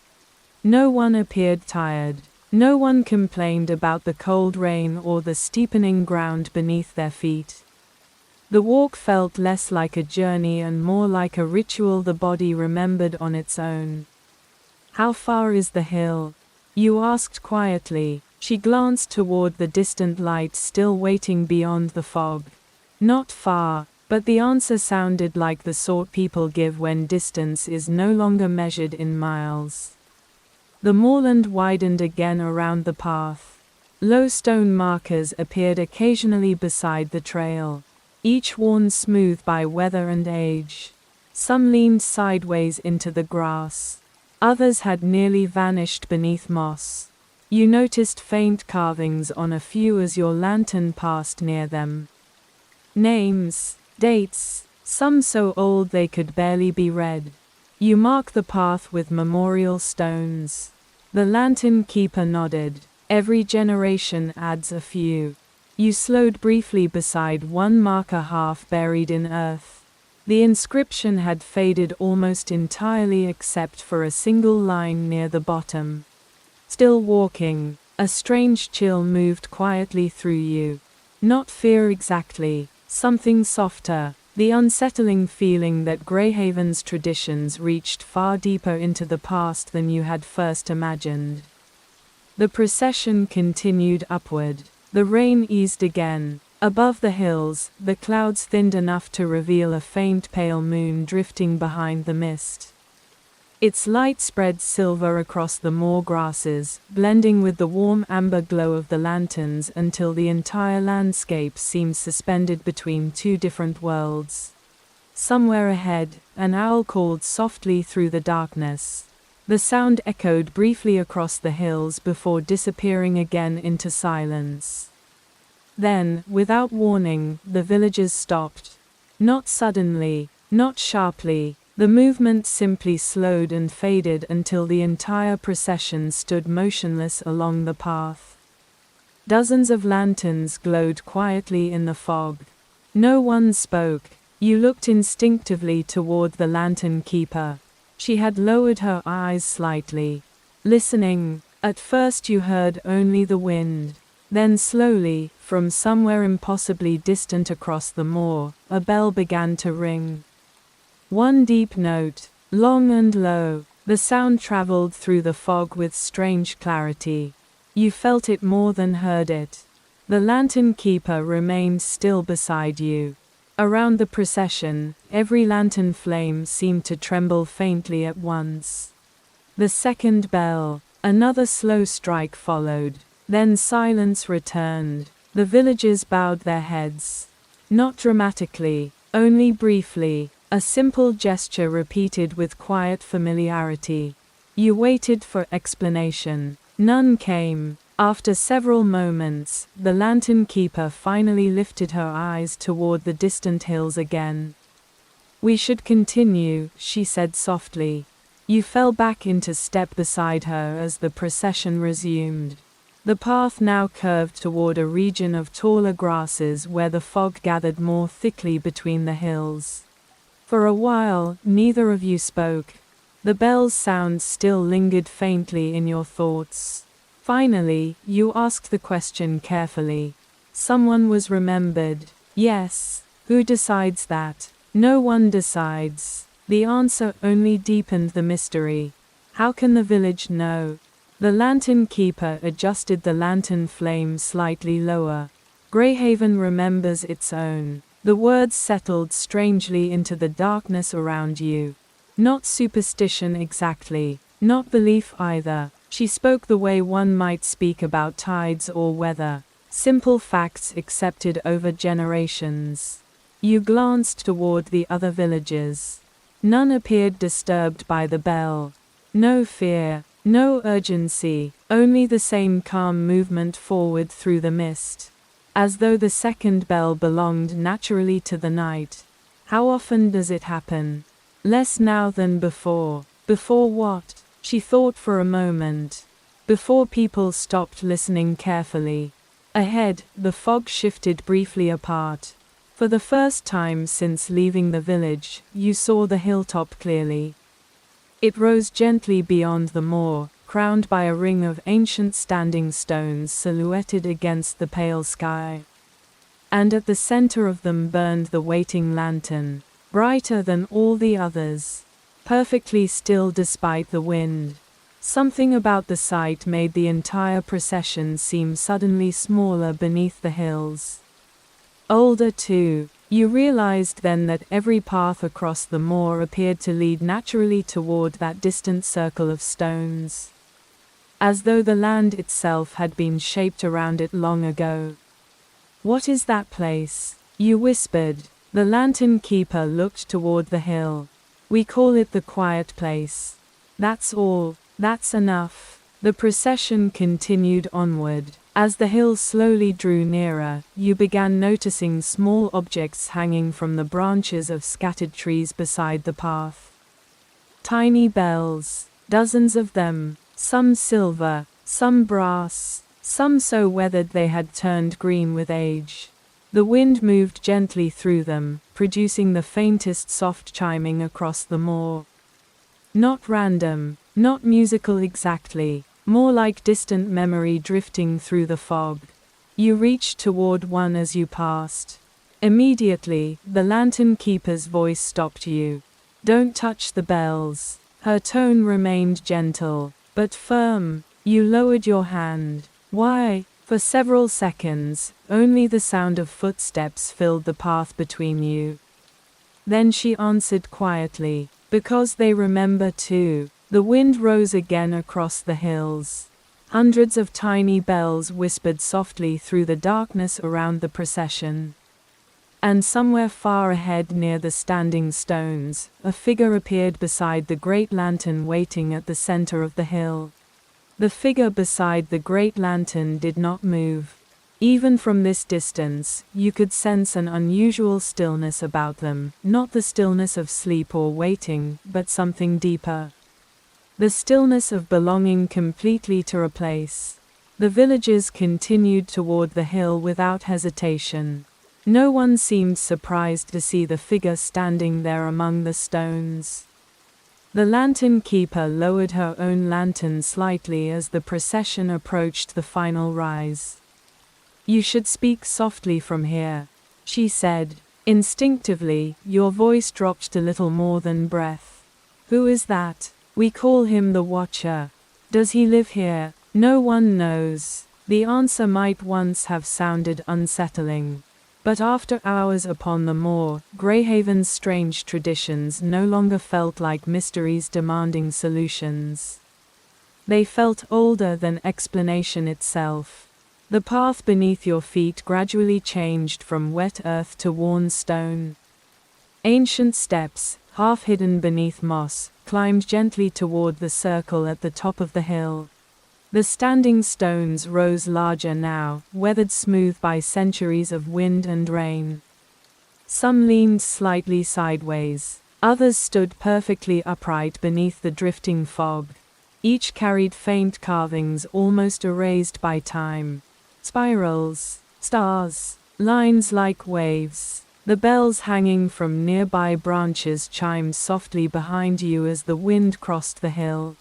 No one appeared tired. No one complained about the cold rain or the steepening ground beneath their feet. The walk felt less like a journey and more like a ritual the body remembered on its own. "How far is the hill?" you asked quietly. She glanced toward the distant light still waiting beyond the fog. "Not far," but the answer sounded like the sort people give when distance is no longer measured in miles. The moorland widened again around the path. Low stone markers appeared occasionally beside the trail, each worn smooth by weather and age. Some leaned sideways into the grass. Others had nearly vanished beneath moss. You noticed faint carvings on a few as your lantern passed near them. Names, dates, some so old they could barely be read. You mark the path with memorial stones. The lantern keeper nodded. "Every generation adds a few." You slowed briefly beside one marker half buried in earth. The inscription had faded almost entirely except for a single line near the bottom. Still walking, a strange chill moved quietly through you. Not fear exactly, something softer, the unsettling feeling that Greyhaven's traditions reached far deeper into the past than you had first imagined. The procession continued upward. The rain eased again. Above the hills, the clouds thinned enough to reveal a faint pale moon drifting behind the mist. Its light spread silver across the moor grasses, blending with the warm amber glow of the lanterns until the entire landscape seemed suspended between two different worlds. Somewhere ahead, an owl called softly through the darkness. The sound echoed briefly across the hills before disappearing again into silence. Then, without warning, the villagers stopped. Not suddenly, not sharply. The movement simply slowed and faded until the entire procession stood motionless along the path. Dozens of lanterns glowed quietly in the fog. No one spoke. You looked instinctively toward the lantern keeper. She had lowered her eyes slightly. Listening, at first you heard only the wind. Then slowly, from somewhere impossibly distant across the moor, a bell began to ring. One deep note, long and low, the sound traveled through the fog with strange clarity. You felt it more than heard it. The lantern keeper remained still beside you. Around the procession, every lantern flame seemed to tremble faintly at once. The second bell, another slow strike followed. Then silence returned. The villagers bowed their heads. Not dramatically, only briefly. A simple gesture repeated with quiet familiarity. You waited for explanation. None came. After several moments, the lantern keeper finally lifted her eyes toward the distant hills again. We should continue, she said softly. You fell back into step beside her as the procession resumed. The path now curved toward a region of taller grasses where the fog gathered more thickly between the hills. For a while, neither of you spoke. The bell's sound still lingered faintly in your thoughts. Finally, you asked the question carefully. Someone was remembered. Yes. Who decides that? No one decides. The answer only deepened the mystery. How can the village know? The lantern keeper adjusted the lantern flame slightly lower. Greyhaven remembers its own. The words settled strangely into the darkness around you. Not superstition exactly, not belief either. She spoke the way one might speak about tides or weather. Simple facts accepted over generations. You glanced toward the other villages. None appeared disturbed by the bell. No fear, no urgency, only the same calm movement forward through the mist. As though the second bell belonged naturally to the night. How often does it happen? Less now than before. Before what? She thought for a moment. Before people stopped listening carefully. Ahead, the fog shifted briefly apart. For the first time since leaving the village, you saw the hilltop clearly. It rose gently beyond the moor, crowned by a ring of ancient standing stones silhouetted against the pale sky. And at the center of them burned the waiting lantern, brighter than all the others, perfectly still despite the wind. Something about the sight made the entire procession seem suddenly smaller beneath the hills. Older too. You realized then that every path across the moor appeared to lead naturally toward that distant circle of stones. As though the land itself had been shaped around it long ago. What is that place? You whispered. The lantern keeper looked toward the hill. We call it the quiet place. That's all. That's enough. The procession continued onward. As the hill slowly drew nearer, you began noticing small objects hanging from the branches of scattered trees beside the path. Tiny bells, dozens of them, some silver, some brass, some so weathered they had turned green with age. The wind moved gently through them, producing the faintest soft chiming across the moor. Not random, not musical exactly. More like distant memory drifting through the fog. You reached toward one as you passed. Immediately, the lantern keeper's voice stopped you. Don't touch the bells. Her tone remained gentle, but firm. You lowered your hand. Why? For several seconds, only the sound of footsteps filled the path between you. Then she answered quietly, because they remember too. The wind rose again across the hills. Hundreds of tiny bells whispered softly through the darkness around the procession. And somewhere far ahead near the standing stones, a figure appeared beside the great lantern waiting at the center of the hill. The figure beside the great lantern did not move. Even from this distance, you could sense an unusual stillness about them, not the stillness of sleep or waiting, but something deeper. The stillness of belonging completely to a place. The villagers continued toward the hill without hesitation. No one seemed surprised to see the figure standing there among the stones. The lantern keeper lowered her own lantern slightly as the procession approached the final rise. You should speak softly from here, she said. Instinctively, your voice dropped to little more than breath. Who is that? We call him the Watcher. Does he live here? No one knows. The answer might once have sounded unsettling. But after hours upon the moor, Greyhaven's strange traditions no longer felt like mysteries demanding solutions. They felt older than explanation itself. The path beneath your feet gradually changed from wet earth to worn stone. Ancient steps, half hidden beneath moss, climbed gently toward the circle at the top of the hill. The standing stones rose larger now, weathered smooth by centuries of wind and rain. Some leaned slightly sideways. Others stood perfectly upright beneath the drifting fog. Each carried faint carvings almost erased by time. Spirals, stars, lines like waves. The bells hanging from nearby branches chimed softly behind you as the wind crossed the hill.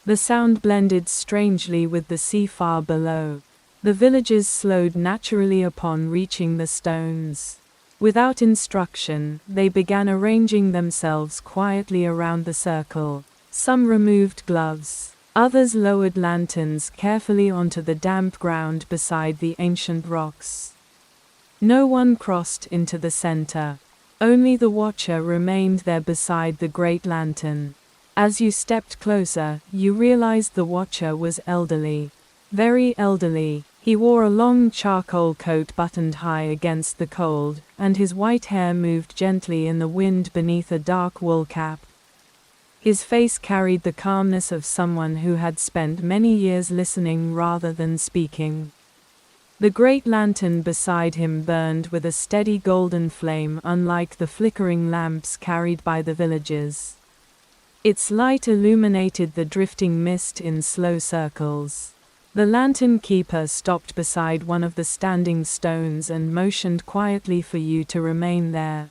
The sound blended strangely with the sea far below. The villagers slowed naturally upon reaching the stones. Without instruction, they began arranging themselves quietly around the circle. Some removed gloves. Others lowered lanterns carefully onto the damp ground beside the ancient rocks. No one crossed into the center. Only the watcher remained there beside the great lantern. As you stepped closer, you realized the watcher was elderly. Very elderly. He wore a long charcoal coat buttoned high against the cold, and his white hair moved gently in the wind beneath a dark wool cap. His face carried the calmness of someone who had spent many years listening rather than speaking. The great lantern beside him burned with a steady golden flame, unlike the flickering lamps carried by the villagers. Its light illuminated the drifting mist in slow circles. The lantern keeper stopped beside one of the standing stones and motioned quietly for you to remain there.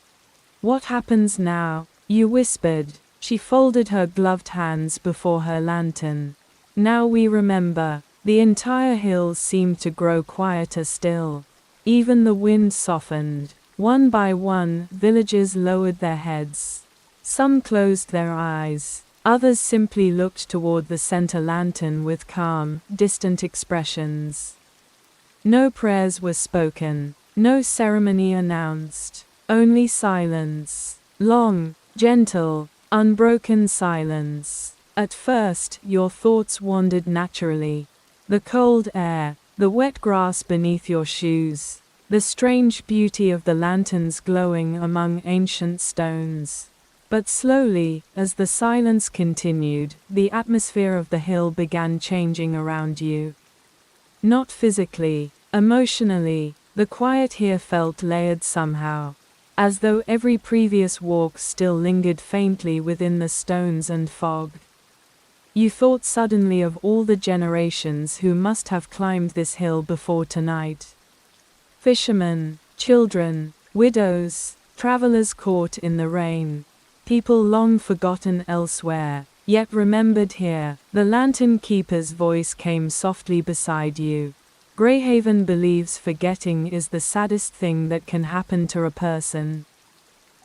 "What happens now?" you whispered. She folded her gloved hands before her lantern. "Now we remember." The entire hill seemed to grow quieter still. Even the wind softened. One by one, villagers lowered their heads. Some closed their eyes. Others simply looked toward the center lantern with calm, distant expressions. No prayers were spoken. No ceremony announced. Only silence. Long, gentle, unbroken silence. At first, your thoughts wandered naturally. The cold air, the wet grass beneath your shoes, the strange beauty of the lanterns glowing among ancient stones. But slowly, as the silence continued, the atmosphere of the hill began changing around you. Not physically, emotionally, the quiet here felt layered somehow. As though every previous walk still lingered faintly within the stones and fog. You thought suddenly of all the generations who must have climbed this hill before tonight. Fishermen, children, widows, travelers caught in the rain. People long forgotten elsewhere, yet remembered here. The lantern keeper's voice came softly beside you. Greyhaven believes forgetting is the saddest thing that can happen to a person.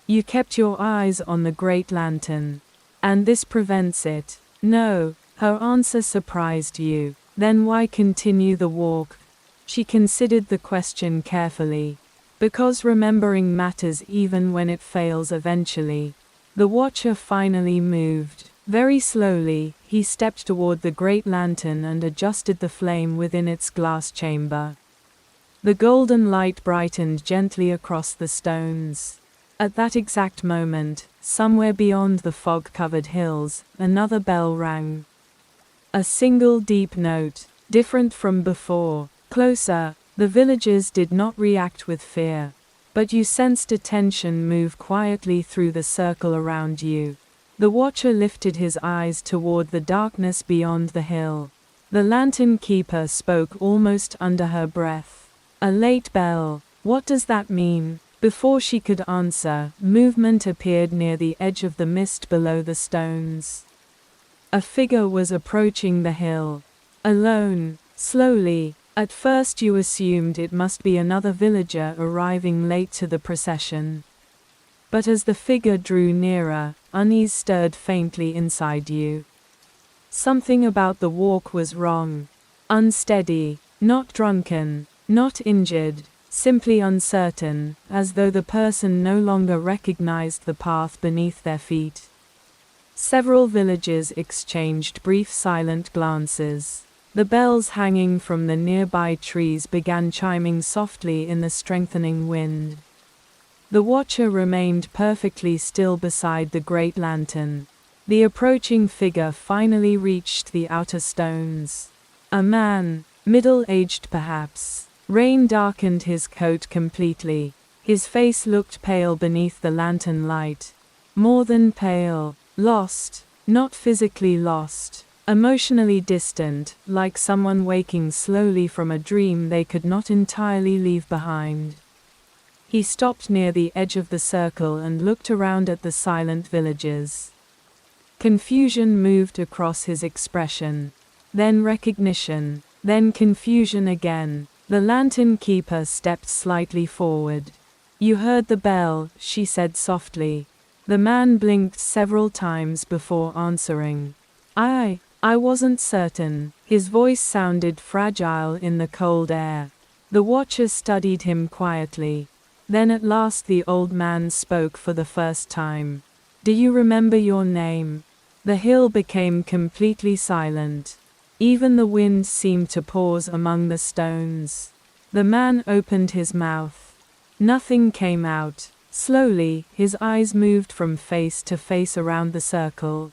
You kept your eyes on the great lantern. And this prevents it. No, her answer surprised you. Then why continue the walk? She considered the question carefully. Because remembering matters even when it fails eventually. The watcher finally moved. Very slowly, he stepped toward the great lantern and adjusted the flame within its glass chamber. The golden light brightened gently across the stones. At that exact moment, somewhere beyond the fog-covered hills, another bell rang. A single deep note, different from before. Closer, the villagers did not react with fear. But you sensed a tension move quietly through the circle around you. The watcher lifted his eyes toward the darkness beyond the hill. The lantern keeper spoke almost under her breath. "A late bell. What does that mean?" Before she could answer, movement appeared near the edge of the mist below the stones. A figure was approaching the hill. Alone, slowly. At first you assumed it must be another villager arriving late to the procession. But as the figure drew nearer, unease stirred faintly inside you. Something about the walk was wrong. Unsteady, not drunken, not injured, simply uncertain, as though the person no longer recognized the path beneath their feet. Several villagers exchanged brief silent glances. The bells hanging from the nearby trees began chiming softly in the strengthening wind. The watcher remained perfectly still beside the great lantern. The approaching figure finally reached the outer stones. A man, middle-aged perhaps. Rain darkened his coat completely. His face looked pale beneath the lantern light. More than pale. Lost. Not physically lost. Emotionally distant, like someone waking slowly from a dream they could not entirely leave behind. He stopped near the edge of the circle and looked around at the silent villagers. Confusion moved across his expression. Then recognition. Then confusion again. The lantern keeper stepped slightly forward. "You heard the bell," she said softly. The man blinked several times before answering. I wasn't certain." His voice sounded fragile in the cold air. The watcher studied him quietly. Then at last the old man spoke for the first time. "Do you remember your name?" The hill became completely silent. Even the wind seemed to pause among the stones. The man opened his mouth. Nothing came out. Slowly, his eyes moved from face to face around the circle.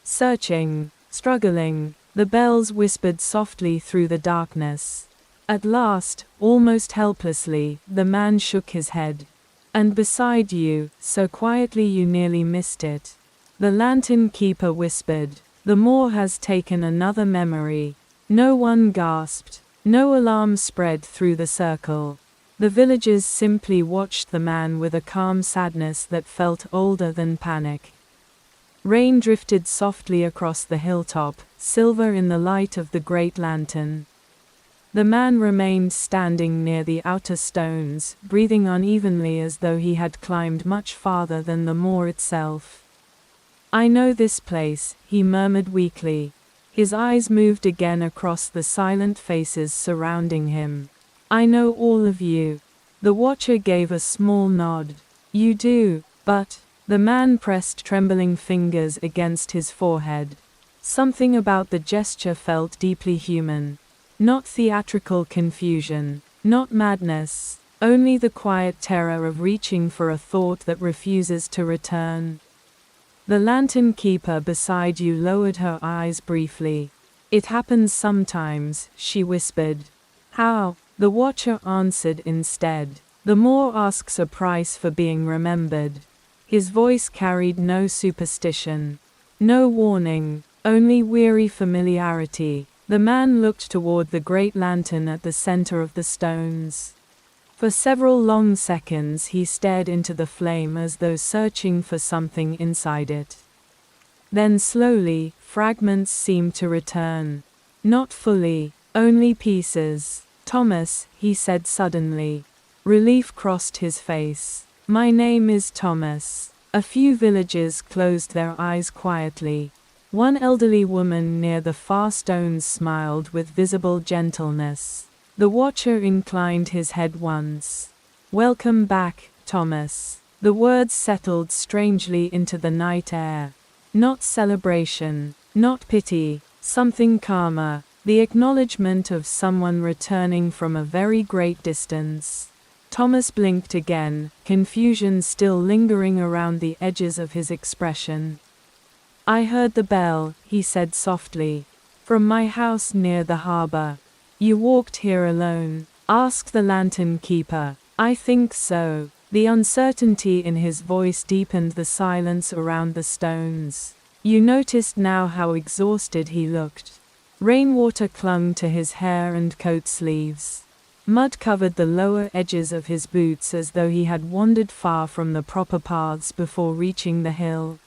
Searching, struggling, the bells whispered softly through the darkness. At last, almost helplessly, the man shook his head. "And beside you, so quietly you nearly missed it." The lantern keeper whispered. "The moor has taken another memory." No one gasped. No alarm spread through the circle. The villagers simply watched the man with a calm sadness that felt older than panic. Rain drifted softly across the hilltop, silver in the light of the great lantern. The man remained standing near the outer stones, breathing unevenly as though he had climbed much farther than the moor itself. "I know this place," he murmured weakly. His eyes moved again across the silent faces surrounding him. "I know all of you." The watcher gave a small nod. "You do, but..." The man pressed trembling fingers against his forehead. Something about the gesture felt deeply human. Not theatrical confusion, not madness, only the quiet terror of reaching for a thought that refuses to return. The lantern keeper beside you lowered her eyes briefly. "It happens sometimes," she whispered. "How?" The watcher answered instead. "The moor asks a price for being remembered." His voice carried no superstition, no warning, only weary familiarity. The man looked toward the great lantern at the center of the stones. For several long seconds he stared into the flame as though searching for something inside it. Then slowly, fragments seemed to return. Not fully, only pieces. "Thomas," he said suddenly. Relief crossed his face. "My name is Thomas." A few villagers closed their eyes quietly. One elderly woman near the far stones smiled with visible gentleness. The watcher inclined his head once. "Welcome back, Thomas." The words settled strangely into the night air. Not celebration, not pity, something calmer, the acknowledgement of someone returning from a very great distance. Thomas blinked again, confusion still lingering around the edges of his expression. "I heard the bell," he said softly. "From my house near the harbor." "You walked here alone?" asked the lantern keeper. "I think so." The uncertainty in his voice deepened the silence around the stones. You noticed now how exhausted he looked. Rainwater clung to his hair and coat sleeves. Mud covered the lower edges of his boots as though he had wandered far from the proper paths before reaching the hill.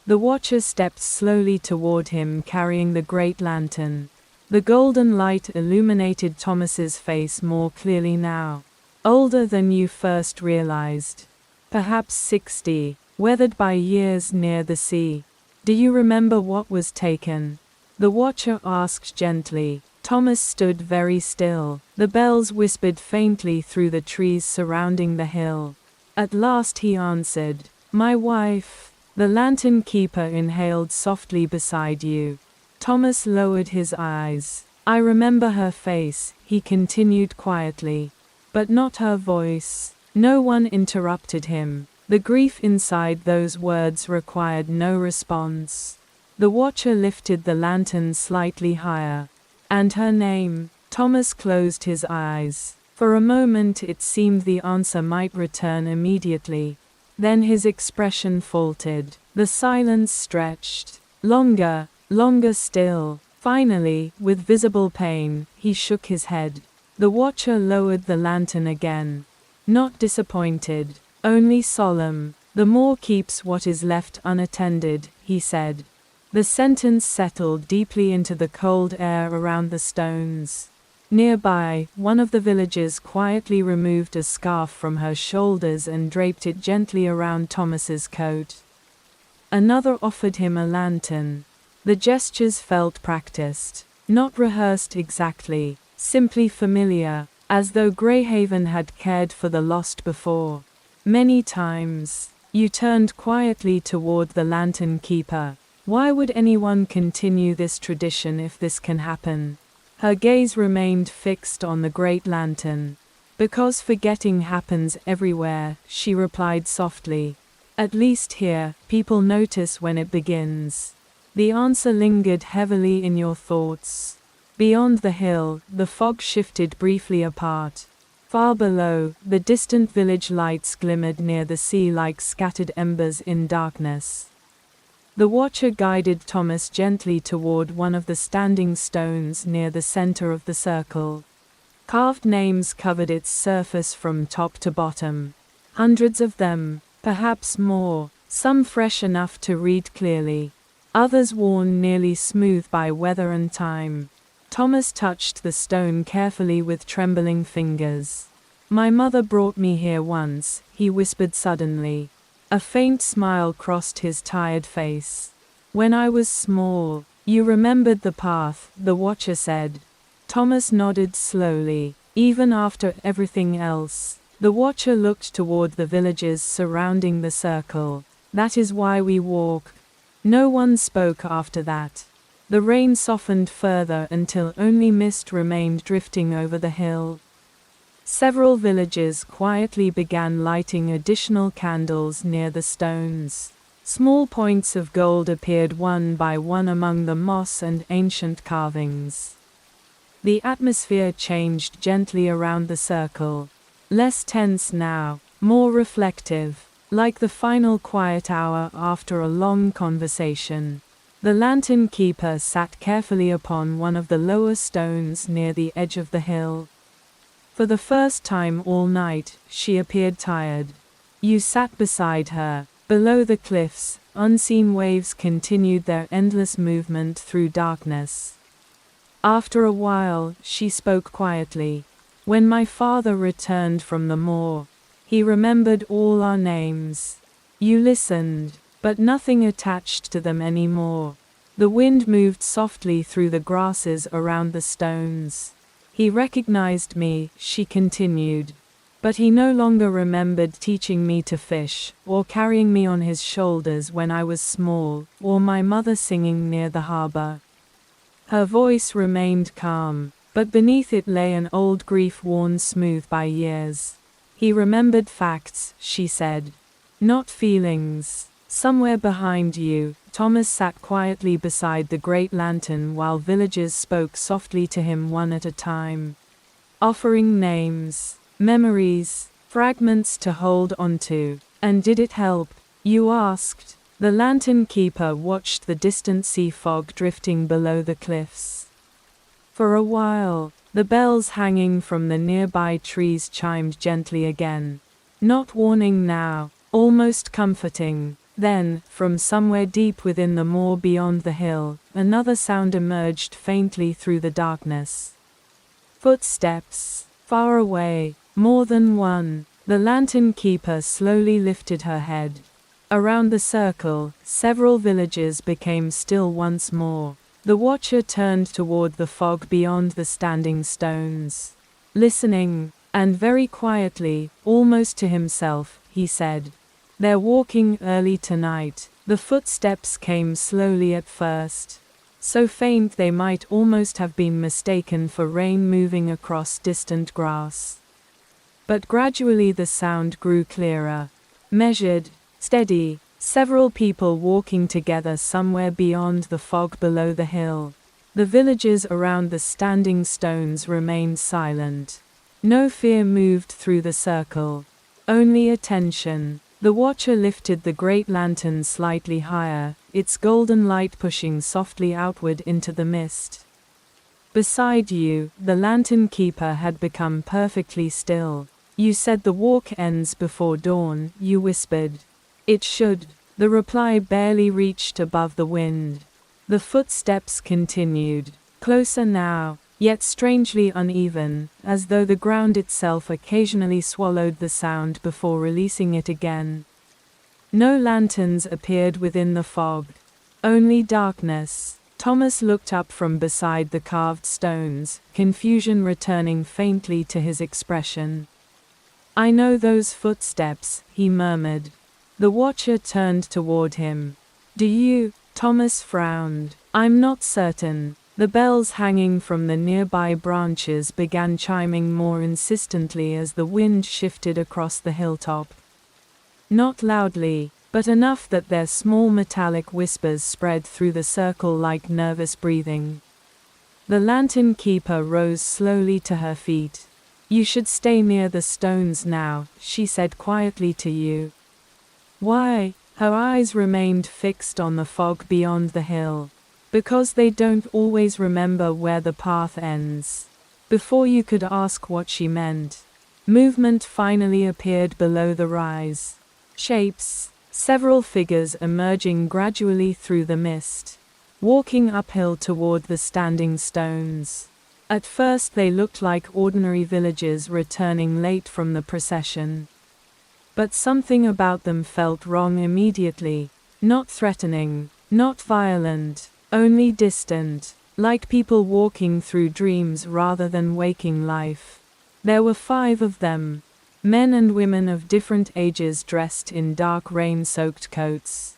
The watcher stepped slowly toward him carrying the great lantern. The golden light illuminated Thomas's face more clearly now. "Older than you first realized. Perhaps 60, weathered by years near the sea. Do you remember what was taken?" The watcher asked gently. Thomas stood very still. The bells whispered faintly through the trees surrounding the hill. At last he answered, "My wife." The lantern keeper inhaled softly beside you. Thomas lowered his eyes. "I remember her face," he continued quietly. "But not her voice." No one interrupted him. The grief inside those words required no response. The watcher lifted the lantern slightly higher. "And her name?" Thomas closed his eyes. For a moment it seemed the answer might return immediately. Then his expression faltered. The silence stretched. Longer, longer still. Finally, with visible pain, he shook his head. The watcher lowered the lantern again. Not disappointed, only solemn. The moor keeps what is left unattended, he said. The sentence settled deeply into the cold air around the stones. Nearby, one of the villagers quietly removed a scarf from her shoulders and draped it gently around Thomas's coat. Another offered him a lantern. The gestures felt practiced, not rehearsed exactly, simply familiar, as though Greyhaven had cared for the lost before. Many times, you turned quietly toward the lantern keeper. Why would anyone continue this tradition if this can happen? Her gaze remained fixed on the great lantern. Because forgetting happens everywhere, she replied softly. At least here, people notice when it begins. The answer lingered heavily in your thoughts. Beyond the hill, the fog shifted briefly apart. Far below, the distant village lights glimmered near the sea like scattered embers in darkness. The watcher guided Thomas gently toward one of the standing stones near the center of the circle. Carved names covered its surface from top to bottom. Hundreds of them, perhaps more, some fresh enough to read clearly. Others worn nearly smooth by weather and time. Thomas touched the stone carefully with trembling fingers. My mother brought me here once, he whispered suddenly. A faint smile crossed his tired face. When I was small, you remembered the path, the watcher said. Thomas nodded slowly. Even after everything else, the watcher looked toward the villages surrounding the circle. That is why we walk. No one spoke after that. The rain softened further until only mist remained drifting over the hill. Several villagers quietly began lighting additional candles near the stones. Small points of gold appeared one by one among the moss and ancient carvings. The atmosphere changed gently around the circle. Less tense now, more reflective, like the final quiet hour after a long conversation. The lantern keeper sat carefully upon one of the lower stones near the edge of the hill. For the first time all night, she appeared tired. You sat beside her. Below the cliffs, unseen waves continued their endless movement through darkness. After a while, she spoke quietly. When my father returned from the moor, he remembered all our names. You listened, but nothing attached to them anymore. The wind moved softly through the grasses around the stones. He recognized me, she continued. But he no longer remembered teaching me to fish, or carrying me on his shoulders when I was small, or my mother singing near the harbor. Her voice remained calm, but beneath it lay an old grief worn smooth by years. He remembered facts, she said. Not feelings. Somewhere behind you, Thomas sat quietly beside the great lantern while villagers spoke softly to him one at a time. Offering names. Memories, fragments to hold onto. And did it help? You asked. The lantern keeper watched the distant sea fog drifting below the cliffs. For a while, the bells hanging from the nearby trees chimed gently again. Not warning now, almost comforting. Then, from somewhere deep within the moor beyond the hill, another sound emerged faintly through the darkness. Footsteps. Far away. More than one. The lantern keeper slowly lifted her head. Around the circle, several villagers became still once more. The watcher turned toward the fog beyond the standing stones. Listening, and very quietly, almost to himself, he said, "They're walking early tonight." The footsteps came slowly at first, so faint they might almost have been mistaken for rain moving across distant grass. But gradually the sound grew clearer, measured, steady, several people walking together somewhere beyond the fog below the hill. The villagers around the standing stones remained silent. No fear moved through the circle. Only attention. The watcher lifted the great lantern slightly higher, its golden light pushing softly outward into the mist. Beside you, the lantern keeper had become perfectly still. You said the walk ends before dawn, you whispered. It should. The reply barely reached above the wind. The footsteps continued, closer now, yet strangely uneven, as though the ground itself occasionally swallowed the sound before releasing it again. No lanterns appeared within the fog. Only darkness. Thomas looked up from beside the carved stones, confusion returning faintly to his expression. I know those footsteps, he murmured. The watcher turned toward him. Do you? Thomas frowned. I'm not certain. The bells hanging from the nearby branches began chiming more insistently as the wind shifted across the hilltop. Not loudly, but enough that their small metallic whispers spread through the circle like nervous breathing. The lantern keeper rose slowly to her feet. You should stay near the stones now, she said quietly to you. Why? Her eyes remained fixed on the fog beyond the hill. Because they don't always remember where the path ends. Before you could ask what she meant, movement finally appeared below the rise. Shapes, several figures emerging gradually through the mist, walking uphill toward the standing stones. At first they looked like ordinary villagers returning late from the procession. But something about them felt wrong immediately, not threatening, not violent. Only distant, like people walking through dreams rather than waking life. There were 5 of them, men and women of different ages dressed in dark rain-soaked coats.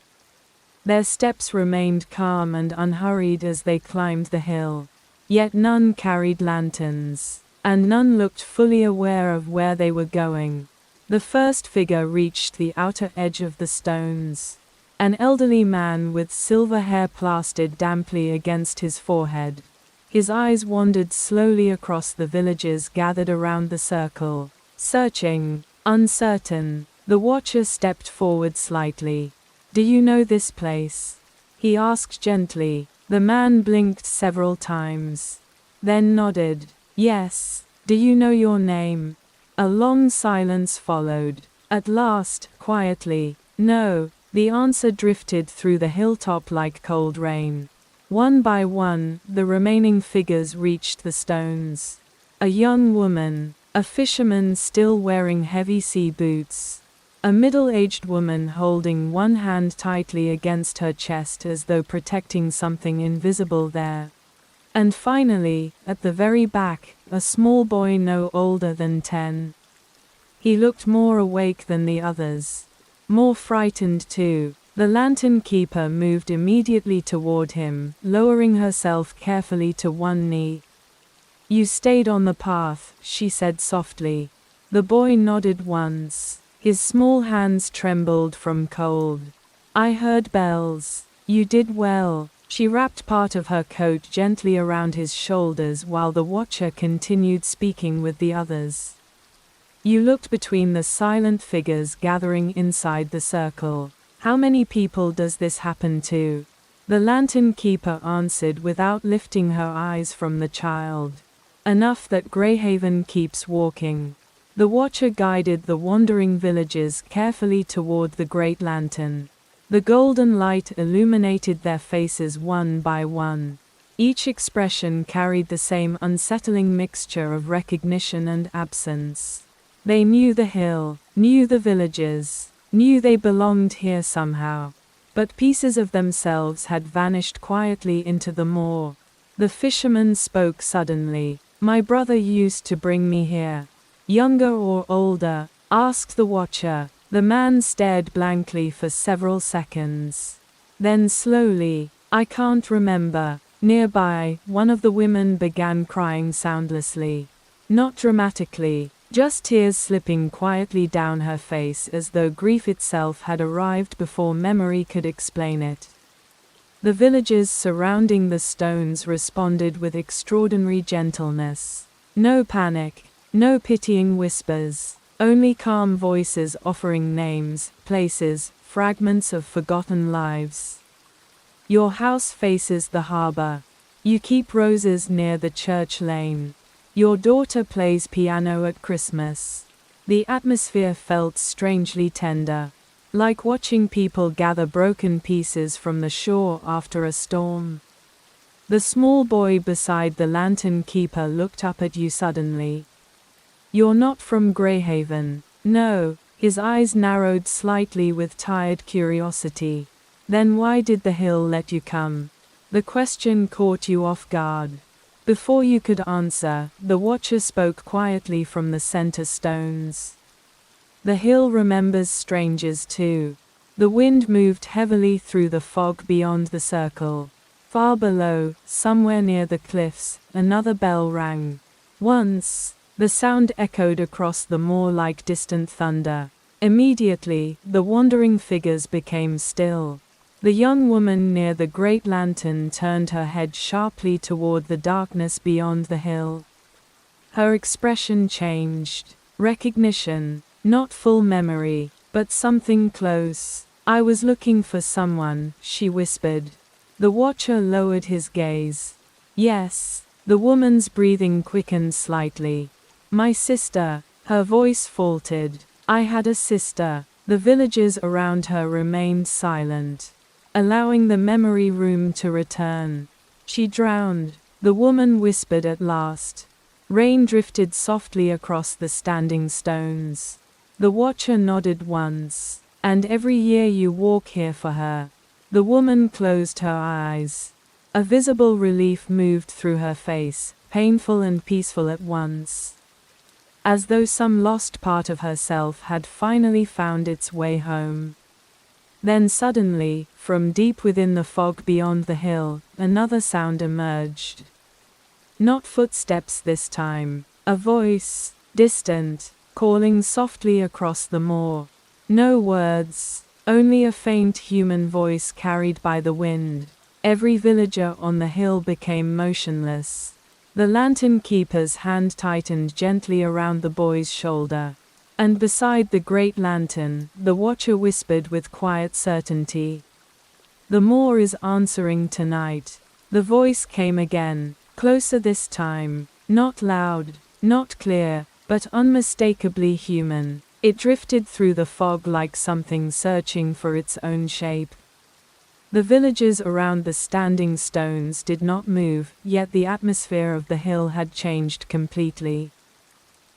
Their steps remained calm and unhurried as they climbed the hill, yet none carried lanterns, and none looked fully aware of where they were going. The first figure reached the outer edge of the stones. An elderly man with silver hair plastered damply against his forehead. His eyes wandered slowly across the villagers gathered around the circle, searching, uncertain. The watcher stepped forward slightly. Do you know this place? He asked gently. The man blinked several times, then nodded. Yes. Do you know your name? A long silence followed. At last, quietly, no. The answer drifted through the hilltop like cold rain. One by one, the remaining figures reached the stones. A young woman, a fisherman still wearing heavy sea boots, a middle-aged woman holding one hand tightly against her chest as though protecting something invisible there. And finally, at the very back, a small boy no older than 10. He looked more awake than the others. More frightened too. The lantern keeper moved immediately toward him, lowering herself carefully to one knee. You stayed on the path, she said softly. The boy nodded once. His small hands trembled from cold. I heard bells. You did well. She wrapped part of her coat gently around his shoulders while the watcher continued speaking with the others. You looked between the silent figures gathering inside the circle. How many people does this happen to? The lantern keeper answered without lifting her eyes from the child. Enough that Greyhaven keeps walking. The watcher guided the wandering villagers carefully toward the great lantern. The golden light illuminated their faces one by one. Each expression carried the same unsettling mixture of recognition and absence. They knew the hill, knew the villagers, knew they belonged here somehow. But pieces of themselves had vanished quietly into the moor. The fisherman spoke suddenly. My brother used to bring me here. Younger or older? Asked the watcher. The man stared blankly for several seconds. Then slowly, I can't remember. Nearby, one of the women began crying soundlessly. Not dramatically. Just tears slipping quietly down her face as though grief itself had arrived before memory could explain it. The villagers surrounding the stones responded with extraordinary gentleness. No panic, No pitying whispers. Only calm voices offering names, places, fragments of forgotten lives. Your house faces the harbor. You keep roses near the church lane. Your daughter plays piano at Christmas. The atmosphere felt strangely tender, like watching people gather broken pieces from the shore after a storm. The small boy beside the lantern keeper looked up at you suddenly. You're not from Greyhaven. No, his eyes narrowed slightly with tired curiosity. Then why did the hill let you come? The question caught you off guard. Before you could answer, the watcher spoke quietly from the center stones. The hill remembers strangers too. The wind moved heavily through the fog beyond the circle. Far below, somewhere near the cliffs, another bell rang. Once, the sound echoed across the moor like distant thunder. Immediately, the wandering figures became still. The young woman near the great lantern turned her head sharply toward the darkness beyond the hill. Her expression changed. Recognition, not full memory, but something close. I was looking for someone, she whispered. The watcher lowered his gaze. Yes, the woman's breathing quickened slightly. My sister, her voice faltered. I had a sister. The villagers around her remained silent, allowing the memory room to return. She drowned, the woman whispered at last. Rain drifted softly across the standing stones. The watcher nodded once. And every year you walk here for her. The woman closed her eyes. A visible relief moved through her face, painful and peaceful at once. As though some lost part of herself had finally found its way home. Then suddenly, from deep within the fog beyond the hill, another sound emerged. Not footsteps this time. A voice, distant, calling softly across the moor. No words, only a faint human voice carried by the wind. Every villager on the hill became motionless. The lantern keeper's hand tightened gently around the boy's shoulder. And beside the great lantern, the watcher whispered with quiet certainty. The moor is answering tonight. The voice came again, closer this time, not loud, not clear, but unmistakably human. It drifted through the fog like something searching for its own shape. The villagers around the standing stones did not move, yet the atmosphere of the hill had changed completely.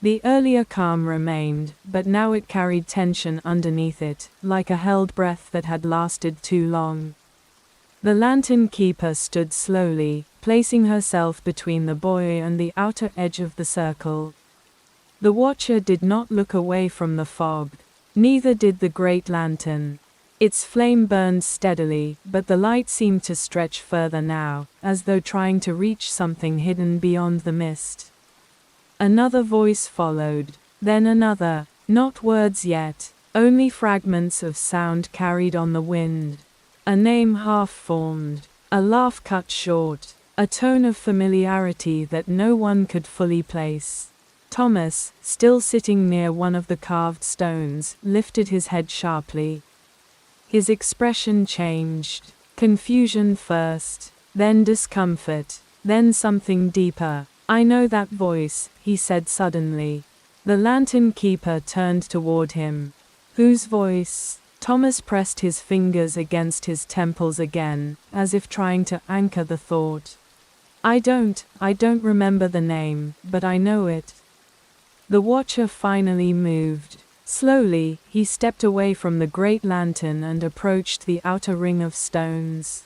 The earlier calm remained, but now it carried tension underneath it, like a held breath that had lasted too long. The lantern keeper stood slowly, placing herself between the boy and the outer edge of the circle. The watcher did not look away from the fog. Neither did the great lantern. Its flame burned steadily, but the light seemed to stretch further now, as though trying to reach something hidden beyond the mist. Another voice followed, then another, not words yet, only fragments of sound carried on the wind. A name half-formed, a laugh cut short, a tone of familiarity that no one could fully place. Thomas, still sitting near one of the carved stones, lifted his head sharply. His expression changed, confusion first, then discomfort, then something deeper. I know that voice, he said suddenly. The lantern keeper turned toward him. Whose voice? Thomas pressed his fingers against his temples again, as if trying to anchor the thought. I don't remember the name, but I know it. The watcher finally moved. Slowly, he stepped away from the great lantern and approached the outer ring of stones.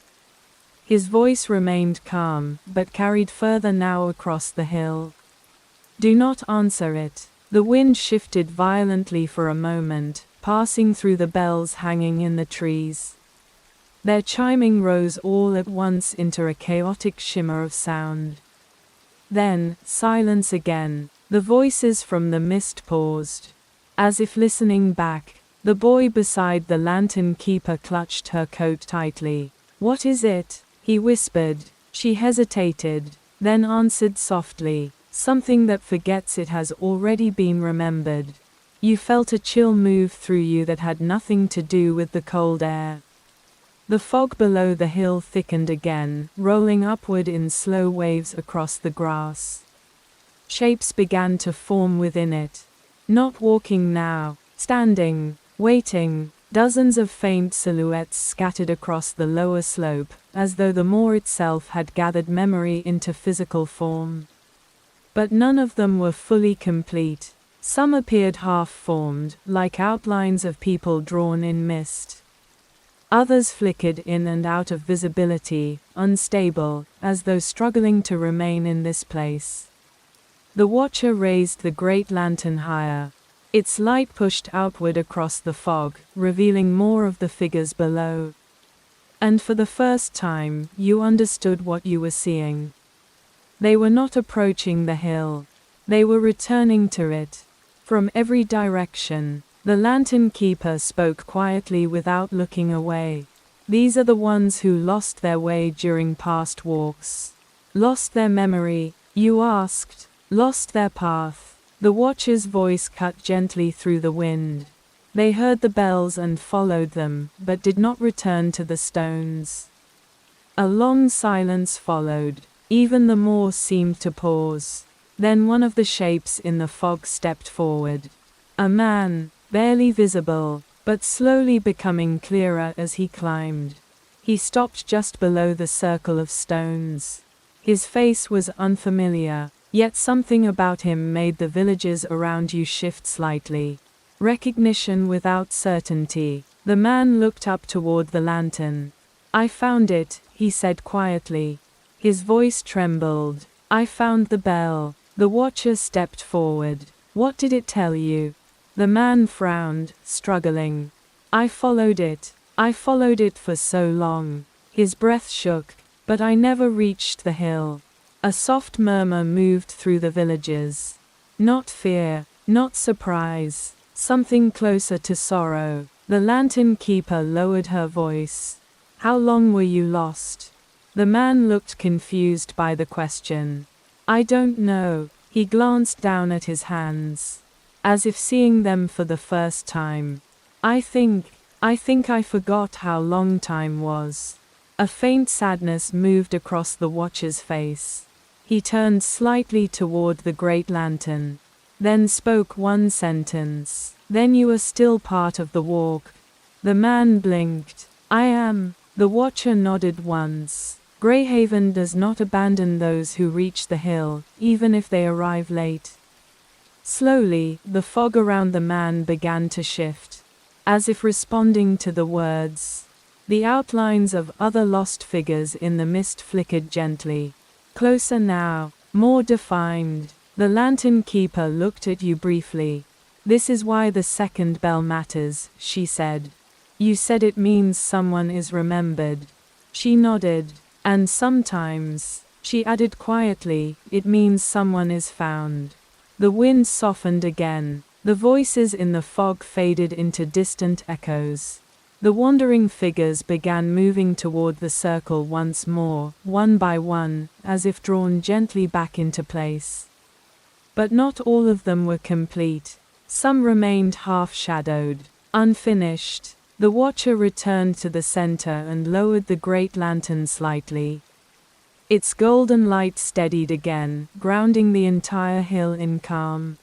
His voice remained calm, but carried further now across the hill. Do not answer it. The wind shifted violently for a moment, passing through the bells hanging in the trees. Their chiming rose all at once into a chaotic shimmer of sound. Then, silence again. The voices from the mist paused. As if listening back, the boy beside the lantern keeper clutched her coat tightly. What is it? He whispered. She hesitated, then answered softly. something that forgets it has already been remembered. You felt a chill move through you that had nothing to do with the cold air. The fog below the hill thickened again, rolling upward in slow waves across the grass. Shapes began to form within it. Not walking now, standing, waiting, dozens of faint silhouettes scattered across the lower slope, as though the moor itself had gathered memory into physical form. But none of them were fully complete. Some appeared half-formed, like outlines of people drawn in mist. Others flickered in and out of visibility, unstable, as though struggling to remain in this place. The watcher raised the great lantern higher. Its light pushed outward across the fog, revealing more of the figures below. And for the first time, you understood what you were seeing. They were not approaching the hill. They were returning to it. From every direction, the lantern keeper spoke quietly without looking away. These are the ones who lost their way during past walks. Lost their memory, you asked. Lost their path. The watcher's voice cut gently through the wind. They heard the bells and followed them, but did not return to the stones. A long silence followed. Even the moor seemed to pause. Then one of the shapes in the fog stepped forward. A man, barely visible, but slowly becoming clearer as he climbed. He stopped just below the circle of stones. His face was unfamiliar, yet something about him made the villagers around you shift slightly. Recognition without certainty. The man looked up toward the lantern. "I found it," he said quietly. His voice trembled. "I found the bell." The watcher stepped forward. "What did it tell you?" The man frowned, struggling. "I followed it. I followed it for so long." His breath shook. "But I never reached the hill." A soft murmur moved through the villagers. Not fear, not surprise, something closer to sorrow. The lantern keeper lowered her voice. "How long were you lost?" The man looked confused by the question. "I don't know." He glanced down at his hands, as if seeing them for the first time. I think I forgot how long time was." A faint sadness moved across the watcher's face. He turned slightly toward the great lantern, then spoke one sentence. "Then you are still part of the walk." The man blinked. "I am." The watcher nodded once. Greyhaven does not abandon those who reach the hill, even if they arrive late. Slowly, the fog around the man began to shift, as if responding to the words. The outlines of other lost figures in the mist flickered gently. Closer now, more defined. The lantern keeper looked at you briefly. "This is why the second bell matters," she said. "You said it means someone is remembered." She nodded. "And sometimes," she added quietly, "it means someone is found." The wind softened again. The voices in the fog faded into distant echoes. The wandering figures began moving toward the circle once more, one by one, as if drawn gently back into place. But not all of them were complete. Some remained half-shadowed, unfinished. The watcher returned to the center and lowered the great lantern slightly. Its golden light steadied again, grounding the entire hill in calm.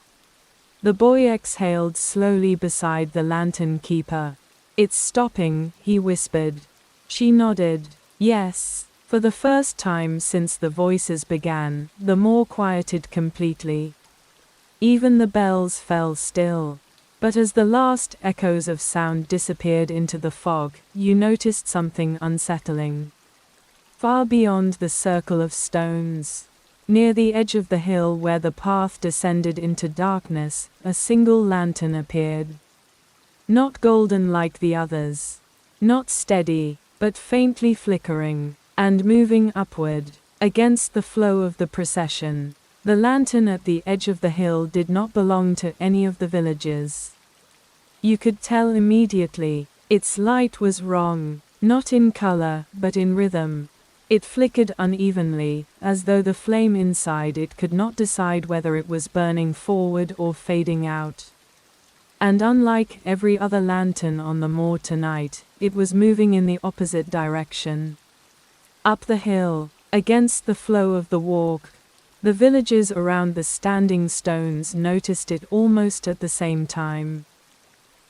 The boy exhaled slowly beside the lantern keeper. "It's stopping," he whispered. She nodded. Yes. For the first time since the voices began, the moor quieted completely. Even the bells fell still. But as the last echoes of sound disappeared into the fog, you noticed something unsettling. Far beyond the circle of stones, near the edge of the hill where the path descended into darkness, a single lantern appeared. Not golden like the others. Not steady, but faintly flickering, and moving upward, against the flow of the procession. The lantern at the edge of the hill did not belong to any of the villagers. You could tell immediately, its light was wrong, not in color, but in rhythm. It flickered unevenly, as though the flame inside it could not decide whether it was burning forward or fading out. And unlike every other lantern on the moor tonight, it was moving in the opposite direction. Up the hill, against the flow of the walk. The villagers around the standing stones noticed it almost at the same time.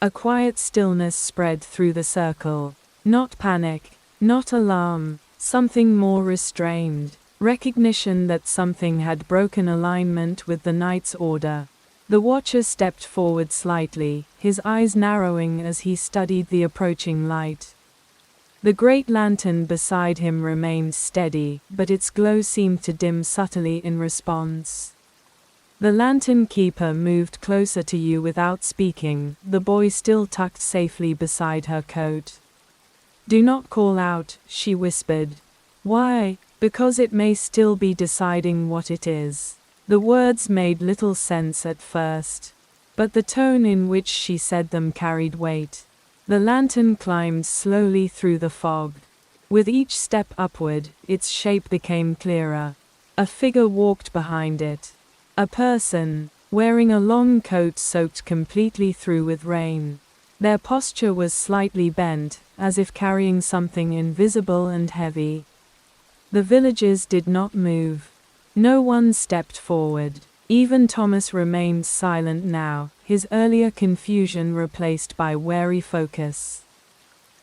A quiet stillness spread through the circle. Not panic, not alarm, something more restrained. Recognition that something had broken alignment with the night's order. The watcher stepped forward slightly, his eyes narrowing as he studied the approaching light. The great lantern beside him remained steady, but its glow seemed to dim subtly in response. The lantern keeper moved closer to you without speaking, the boy still tucked safely beside her coat. "Do not call out," she whispered. "Why?" "Because it may still be deciding what it is." The words made little sense at first, but the tone in which she said them carried weight. The lantern climbed slowly through the fog. With each step upward, its shape became clearer. A figure walked behind it. A person, wearing a long coat soaked completely through with rain. Their posture was slightly bent, as if carrying something invisible and heavy. The villagers did not move. No one stepped forward. Even Thomas remained silent now, his earlier confusion replaced by wary focus.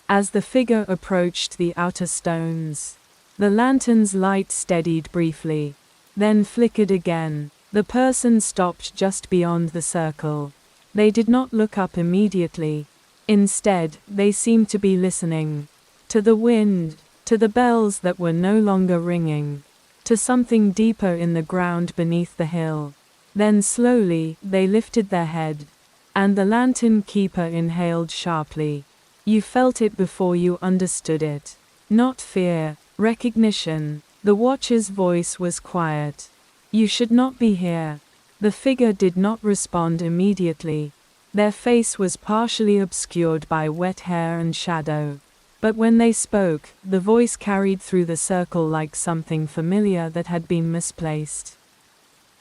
As the figure approached the outer stones, the lantern's light steadied briefly, then flickered again. The person stopped just beyond the circle. They did not look up immediately. Instead, they seemed to be listening. To the wind, to the bells that were no longer ringing, to something deeper in the ground beneath the hill. Then slowly, they lifted their head, and the lantern keeper inhaled sharply. You felt it before you understood it. Not fear, recognition. The watcher's voice was quiet. "You should not be here." The figure did not respond immediately. Their face was partially obscured by wet hair and shadow. But when they spoke, the voice carried through the circle like something familiar that had been misplaced.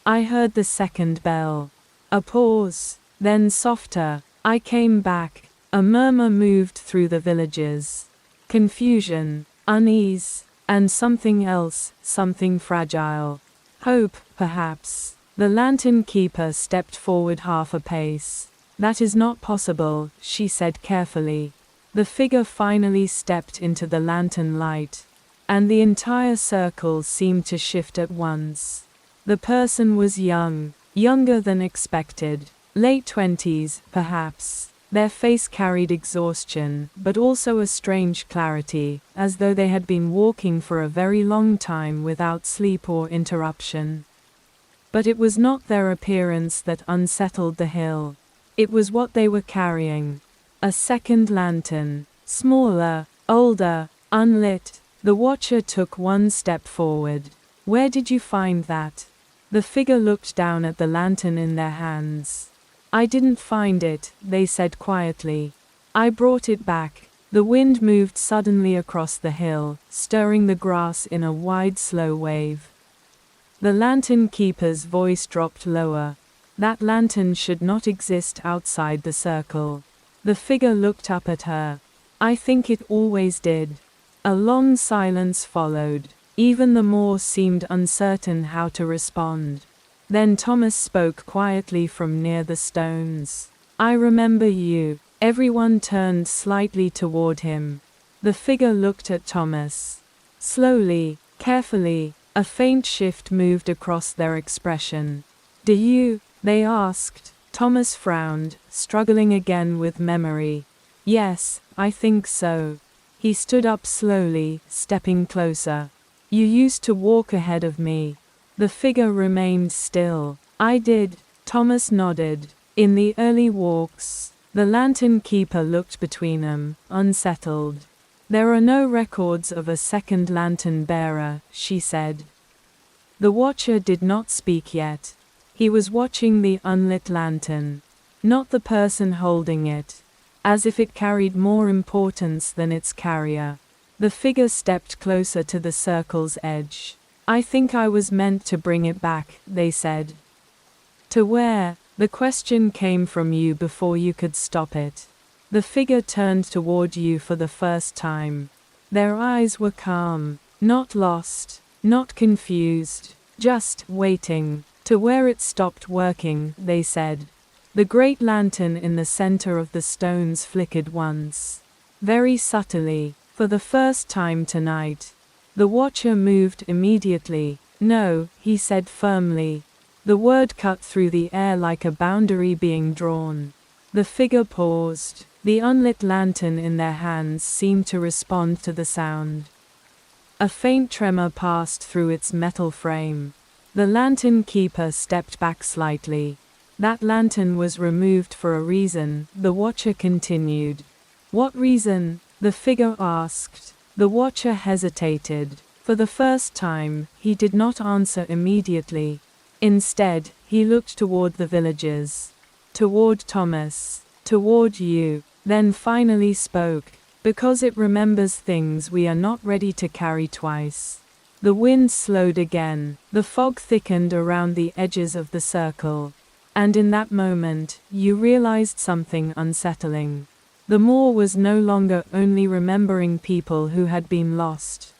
"I heard the second bell." A pause, then softer. "I came back." A murmur moved through the villagers. Confusion, unease, and something else, something fragile. Hope, perhaps. The lantern keeper stepped forward half a pace. "That is not possible," she said carefully. The figure finally stepped into the lantern light, and the entire circle seemed to shift at once. The person was young, younger than expected, late 20s, perhaps. Their face carried exhaustion, but also a strange clarity, as though they had been walking for a very long time without sleep or interruption. But it was not their appearance that unsettled the hill. It was what they were carrying. A second lantern, smaller, older, unlit. The watcher took one step forward. "Where did you find that?" The figure looked down at the lantern in their hands. "I didn't find it," they said quietly. "I brought it back." The wind moved suddenly across the hill, stirring the grass in a wide, slow wave. The lantern keeper's voice dropped lower. That lantern should not exist outside the circle. The figure looked up at her. "I think it always did." A long silence followed. Even the moor seemed uncertain how to respond. Then Thomas spoke quietly from near the stones. "I remember you." Everyone turned slightly toward him. The figure looked at Thomas. Slowly, carefully, a faint shift moved across their expression. "Do you?" they asked. Thomas frowned, struggling again with memory. "Yes, I think so." He stood up slowly, stepping closer. "You used to walk ahead of me." The figure remained still. "I did." Thomas nodded. "In the early walks." The lantern keeper looked between them, unsettled. "There are no records of a second lantern bearer," she said. The watcher did not speak yet. He was watching the unlit lantern, not the person holding it, as if it carried more importance than its carrier. The figure stepped closer to the circle's edge. I think I was meant to bring it back, they said. To where? The question came from you before you could stop it. The figure turned toward you for the first time. Their eyes were calm, not lost, not confused, just waiting. To where it stopped working, they said. The great lantern in the center of the stones flickered once. Very subtly, for the first time tonight. The watcher moved immediately. No, he said firmly. The word cut through the air like a boundary being drawn. The figure paused. The unlit lantern in their hands seemed to respond to the sound. A faint tremor passed through its metal frame. The lantern keeper stepped back slightly. That lantern was removed for a reason, the watcher continued. What reason? The figure asked. The watcher hesitated. For the first time, he did not answer immediately. Instead, he looked toward the villagers. Toward Thomas. Toward you. Then finally spoke. Because it remembers things we are not ready to carry twice. The wind slowed again. The fog thickened around the edges of the circle. And in that moment, you realized something unsettling. The Moor was no longer only remembering people who had been lost.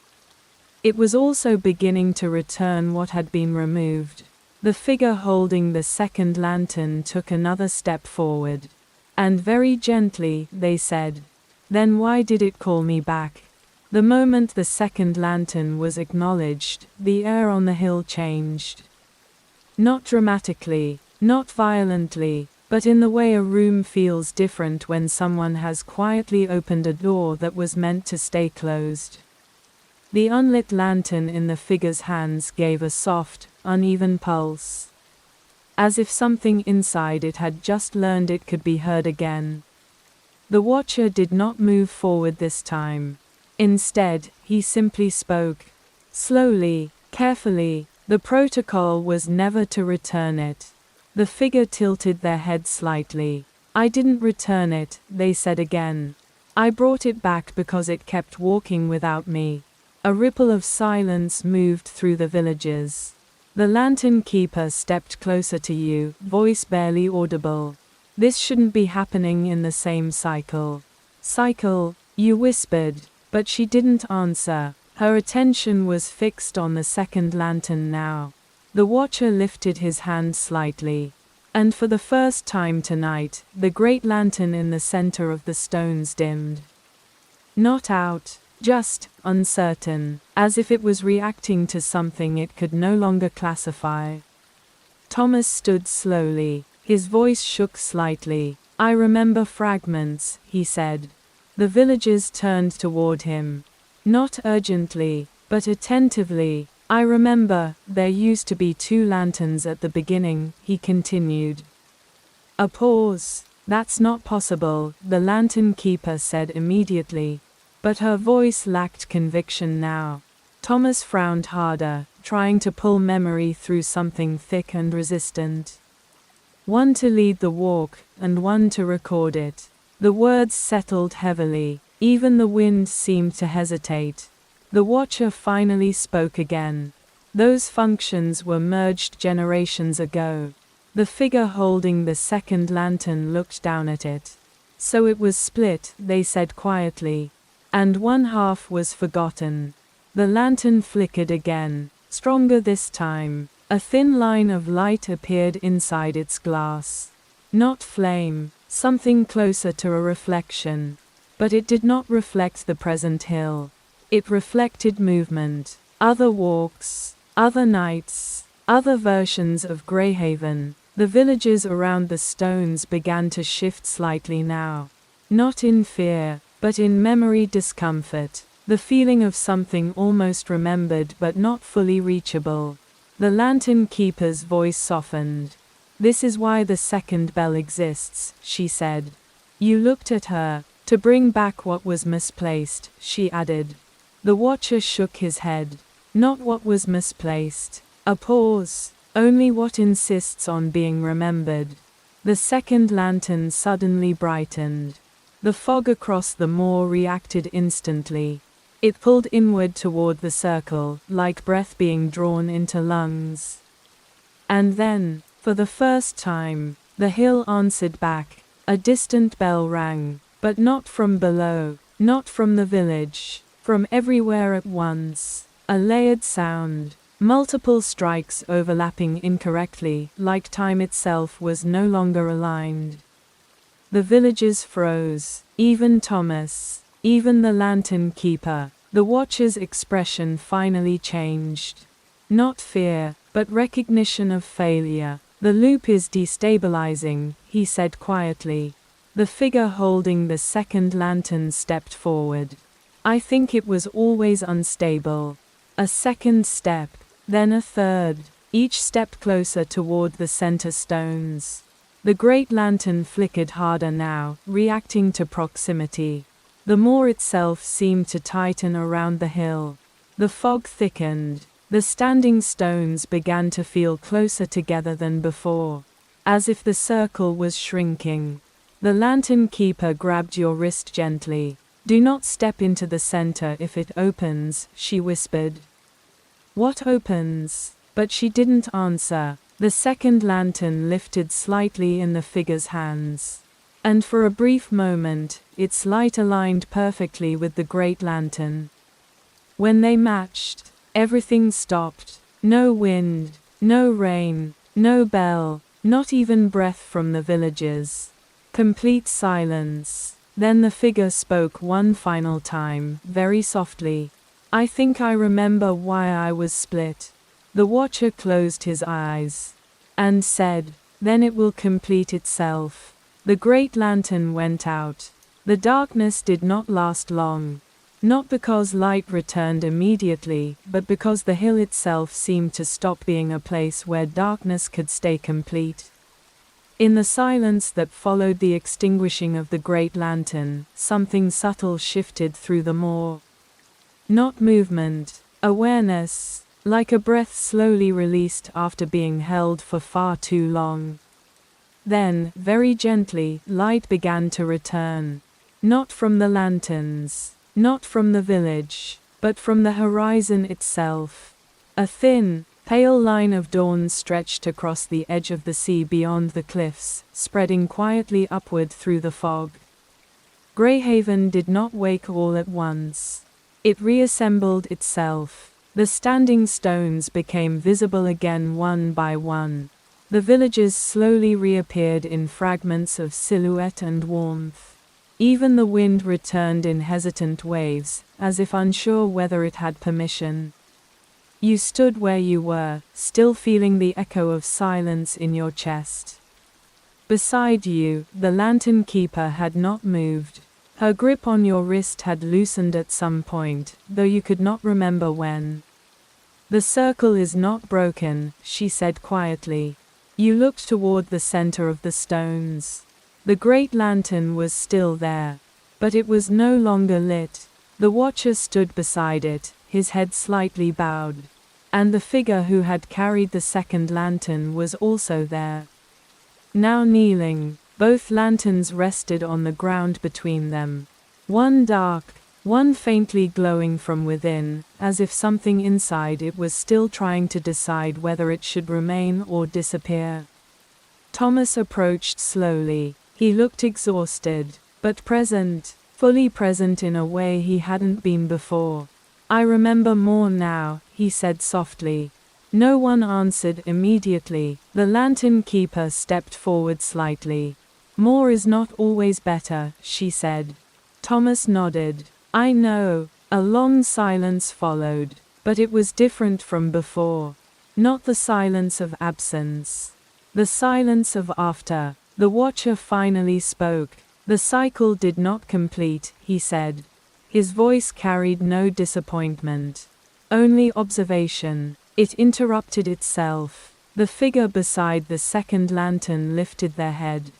It was also beginning to return what had been removed. The figure holding the second lantern took another step forward. And very gently, they said, "Then why did it call me back?" The moment the second lantern was acknowledged, the air on the hill changed. Not dramatically, not violently, but in the way a room feels different when someone has quietly opened a door that was meant to stay closed. The unlit lantern in the figure's hands gave a soft, uneven pulse. As if something inside it had just learned it could be heard again. The watcher did not move forward this time. Instead, he simply spoke. Slowly, carefully. The protocol was never to return it. The figure tilted their head slightly. I didn't return it, they said again. I brought it back because it kept walking without me. A ripple of silence moved through the villagers. The lantern keeper stepped closer to you, voice barely audible. This shouldn't be happening in the same cycle. Cycle, you whispered, but she didn't answer. Her attention was fixed on the second lantern now. The watcher lifted his hand slightly. And for the first time tonight, the great lantern in the center of the stones dimmed. Not out. Just uncertain, as if it was reacting to something it could no longer classify. Thomas stood slowly. His voice shook slightly. I remember fragments, he said. The villagers turned toward him. Not urgently, but attentively. I remember, there used to be 2 lanterns at the beginning, he continued. A pause. That's not possible, the lantern keeper said immediately. But her voice lacked conviction now. Thomas frowned harder, trying to pull memory through something thick and resistant. One to lead the walk, and one to record it. The words settled heavily. Even the wind seemed to hesitate. The watcher finally spoke again. Those functions were merged generations ago. The figure holding the second lantern looked down at it. So it was split, they said quietly. And one half was forgotten. The lantern flickered again, stronger this time. A thin line of light appeared inside its glass. Not flame, something closer to a reflection. But it did not reflect the present hill. It reflected movement. Other walks, other nights, other versions of Greyhaven. The villages around the stones began to shift slightly now. Not in fear, but in memory discomfort, the feeling of something almost remembered but not fully reachable. The lantern keeper's voice softened. This is why the second bell exists, she said. You looked at her, to bring back what was misplaced, she added. The watcher shook his head. Not what was misplaced. A pause. Only what insists on being remembered. The second lantern suddenly brightened. The fog across the moor reacted instantly. It pulled inward toward the circle, like breath being drawn into lungs. And then, for the first time, the hill answered back. A distant bell rang, but not from below, not from the village, from everywhere at once. A layered sound, multiple strikes overlapping incorrectly, like time itself was no longer aligned. The villagers froze, even Thomas, even the lantern keeper. The watcher's expression finally changed. Not fear, but recognition of failure. The loop is destabilizing, he said quietly. The figure holding the second lantern stepped forward. I think it was always unstable. A second step, then a third, each step closer toward the center stones. The great lantern flickered harder now, reacting to proximity. The moor itself seemed to tighten around the hill. The fog thickened. The standing stones began to feel closer together than before, as if the circle was shrinking. The lantern keeper grabbed your wrist gently. Do not step into the center if it opens, she whispered. What opens? But she didn't answer. The second lantern lifted slightly in the figure's hands. And for a brief moment, its light aligned perfectly with the great lantern. When they matched, everything stopped. No wind, no rain, no bell, not even breath from the villagers. Complete silence. Then the figure spoke one final time, very softly. I think I remember why I was split. The watcher closed his eyes and said, then it will complete itself. The great lantern went out. The darkness did not last long. Not because light returned immediately, but because the hill itself seemed to stop being a place where darkness could stay complete. In the silence that followed the extinguishing of the great lantern, something subtle shifted through the moor. Not movement, awareness, like a breath slowly released after being held for far too long. Then, very gently, light began to return. Not from the lanterns, not from the village, but from the horizon itself. A thin, pale line of dawn stretched across the edge of the sea beyond the cliffs, spreading quietly upward through the fog. Greyhaven did not wake all at once. It reassembled itself. The standing stones became visible again one by one. The villages slowly reappeared in fragments of silhouette and warmth. Even the wind returned in hesitant waves, as if unsure whether it had permission. You stood where you were, still feeling the echo of silence in your chest. Beside you, the lantern keeper had not moved. Her grip on your wrist had loosened at some point, though you could not remember when. The circle is not broken, she said quietly. You looked toward the center of the stones. The great lantern was still there, but it was no longer lit. The watcher stood beside it, his head slightly bowed. And the figure who had carried the second lantern was also there. Now kneeling, both lanterns rested on the ground between them. One dark, one faintly glowing from within, as if something inside it was still trying to decide whether it should remain or disappear. Thomas approached slowly. He looked exhausted, but present, fully present in a way he hadn't been before. I remember more now, he said softly. No one answered immediately. The lantern keeper stepped forward slightly. More is not always better, she said. Thomas nodded. I know. A long silence followed, but it was different from before. Not the silence of absence. The silence of after. The watcher finally spoke. The cycle did not complete, he said. His voice carried no disappointment. Only observation. It interrupted itself. The figure beside the second lantern lifted their head.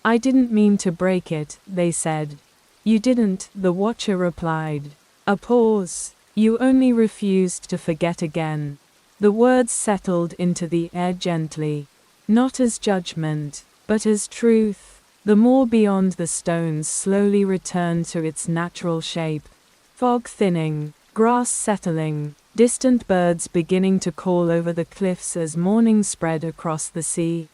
I didn't mean to break it, they said. You didn't, the watcher replied. A pause. You only refused to forget again. The words settled into the air gently. Not as judgment, but as truth. The moor beyond the stones slowly returned to its natural shape. Fog thinning, grass settling, distant birds beginning to call over the cliffs as morning spread across the sea.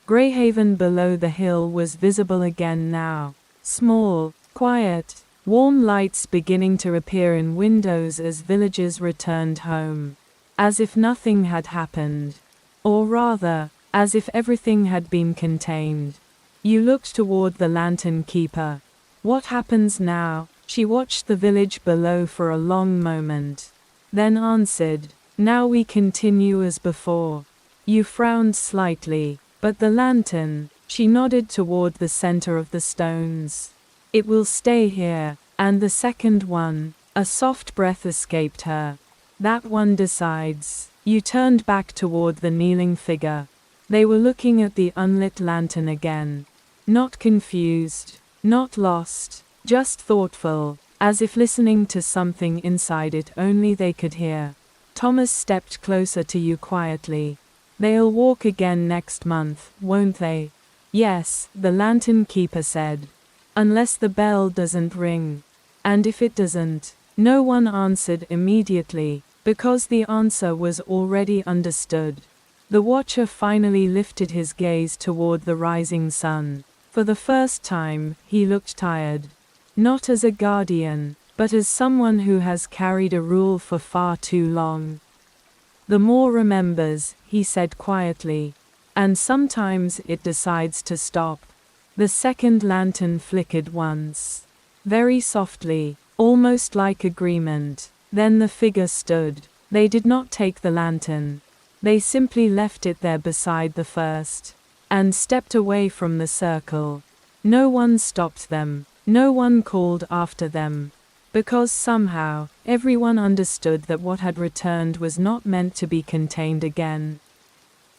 Greyhaven below the hill was visible again now. Small, quiet, warm lights beginning to appear in windows as villagers returned home. As if nothing had happened. Or rather, as if everything had been contained. You looked toward the lantern keeper. What happens now? She watched the village below for a long moment. Then answered, now we continue as before. You frowned slightly, but the lantern, she nodded toward the center of the stones. It will stay here, and the second one, a soft breath escaped her. That one decides. You turned back toward the kneeling figure. They were looking at the unlit lantern again. Not confused, not lost, just thoughtful, as if listening to something inside it only they could hear. Thomas stepped closer to you quietly. They'll walk again next month, won't they? Yes, the lantern keeper said. Unless the bell doesn't ring. And if it doesn't? No one answered immediately, because the answer was already understood. The watcher finally lifted his gaze toward the rising sun. For the first time, he looked tired. Not as a guardian, but as someone who has carried a rule for far too long. The more remembers, he said quietly. And sometimes it decides to stop. The second lantern flickered once. Very softly, almost like agreement. Then the figure stood. They did not take the lantern. They simply left it there beside the first. And stepped away from the circle. No one stopped them. No one called after them. Because somehow, everyone understood that what had returned was not meant to be contained again.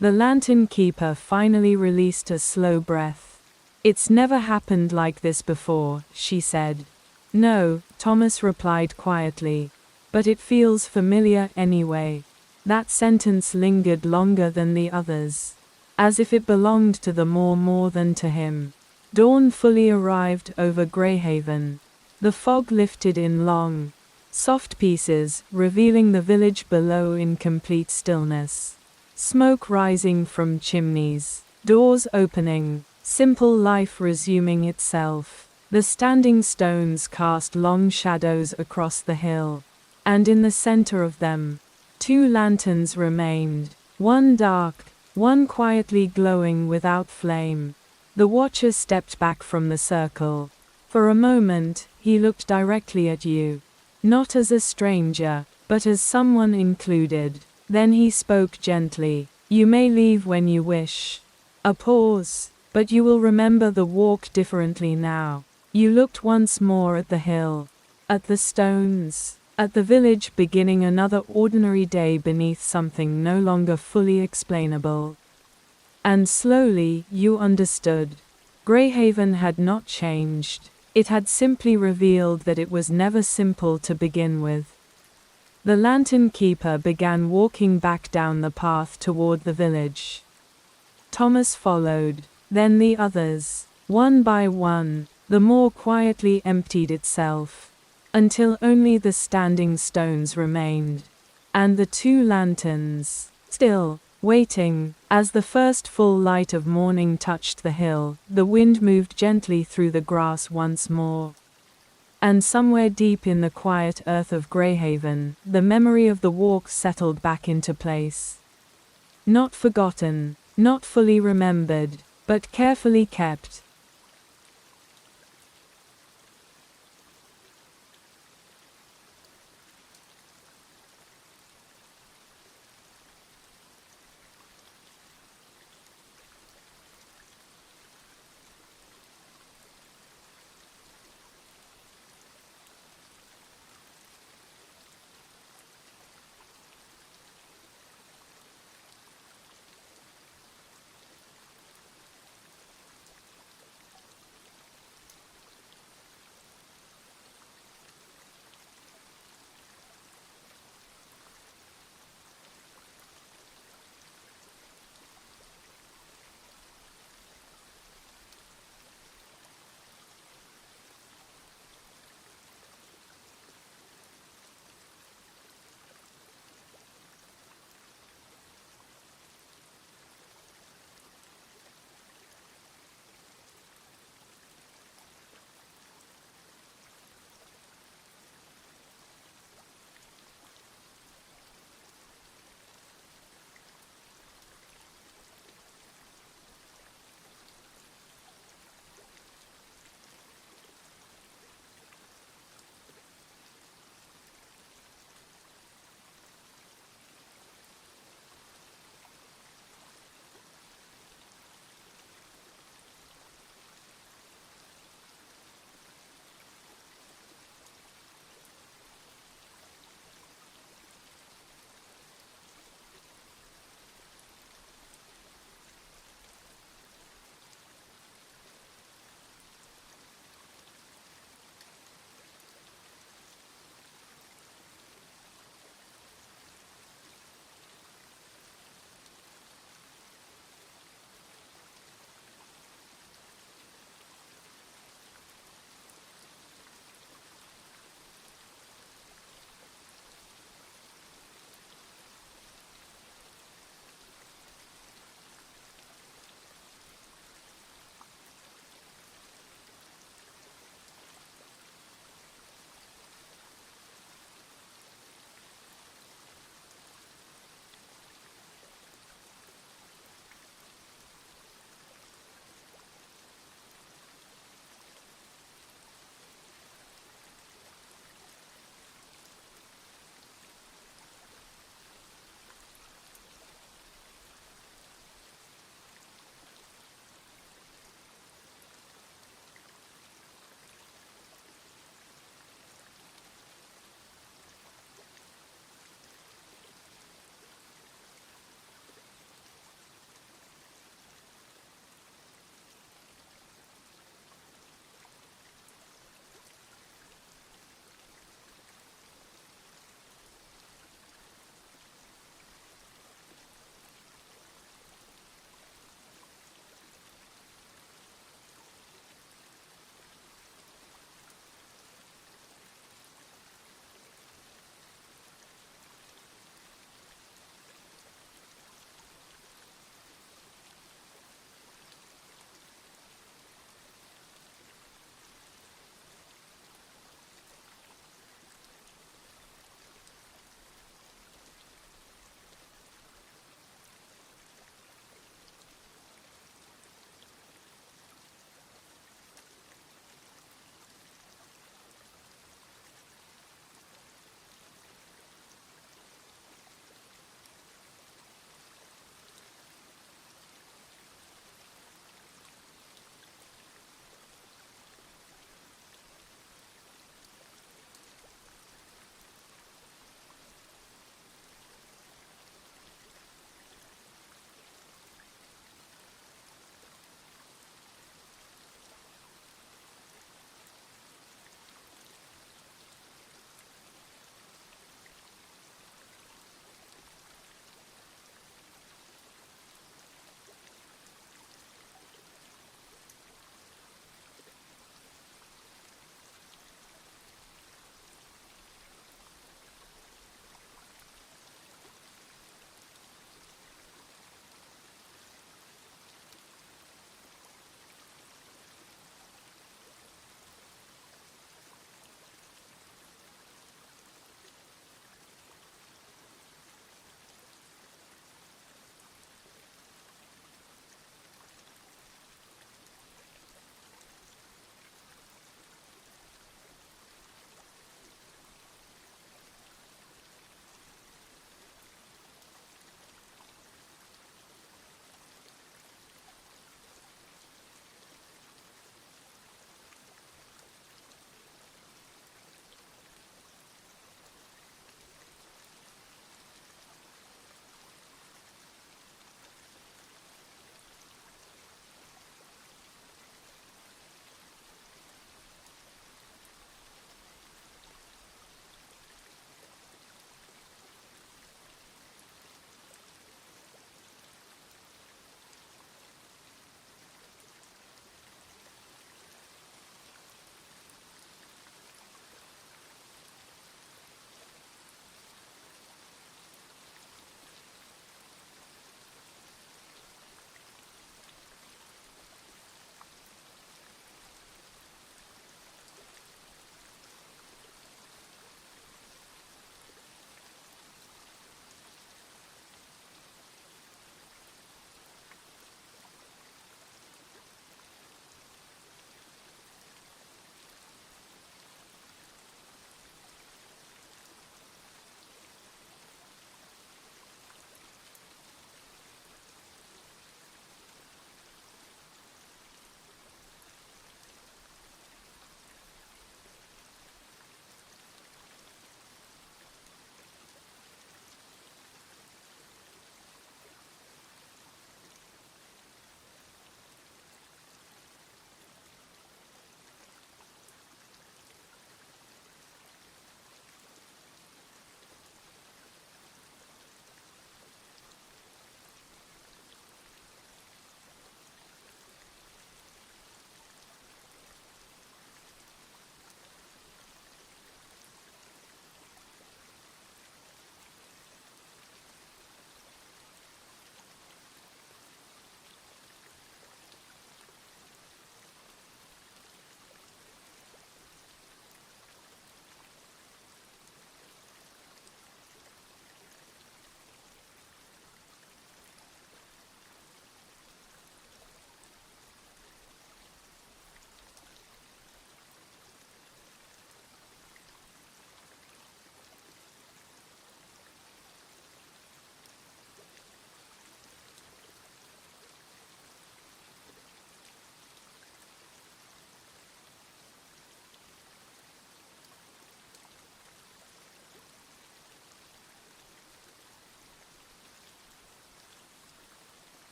The lantern keeper finally released a slow breath. It's never happened like this before, she said. No, Thomas replied quietly. But it feels familiar anyway. That sentence lingered longer than the others. As if it belonged to the more than to him. Dawn fully arrived over Greyhaven. The fog lifted in long, soft pieces, revealing the village below in complete stillness. Smoke rising from chimneys, doors opening, simple life resuming itself. The standing stones cast long shadows across the hill. And in the center of them, 2 lanterns remained, one dark, one quietly glowing without flame. The watcher stepped back from the circle. For a moment, he looked directly at you. Not as a stranger, but as someone included. Then he spoke gently. You may leave when you wish. A pause. But you will remember the walk differently now. You looked once more at the hill. At the stones. At the village beginning another ordinary day beneath something no longer fully explainable. And slowly, you understood. Greyhaven had not changed. It had simply revealed that it was never simple to begin with. The lantern keeper began walking back down the path toward the village. Thomas followed, then the others. One by one, the moor quietly emptied itself. Until only the standing stones remained. And the 2 lanterns, still, waiting. As the first full light of morning touched the hill, the wind moved gently through the grass once more. And somewhere deep in the quiet earth of Greyhaven, the memory of the walk settled back into place. Not forgotten, not fully remembered, but carefully kept.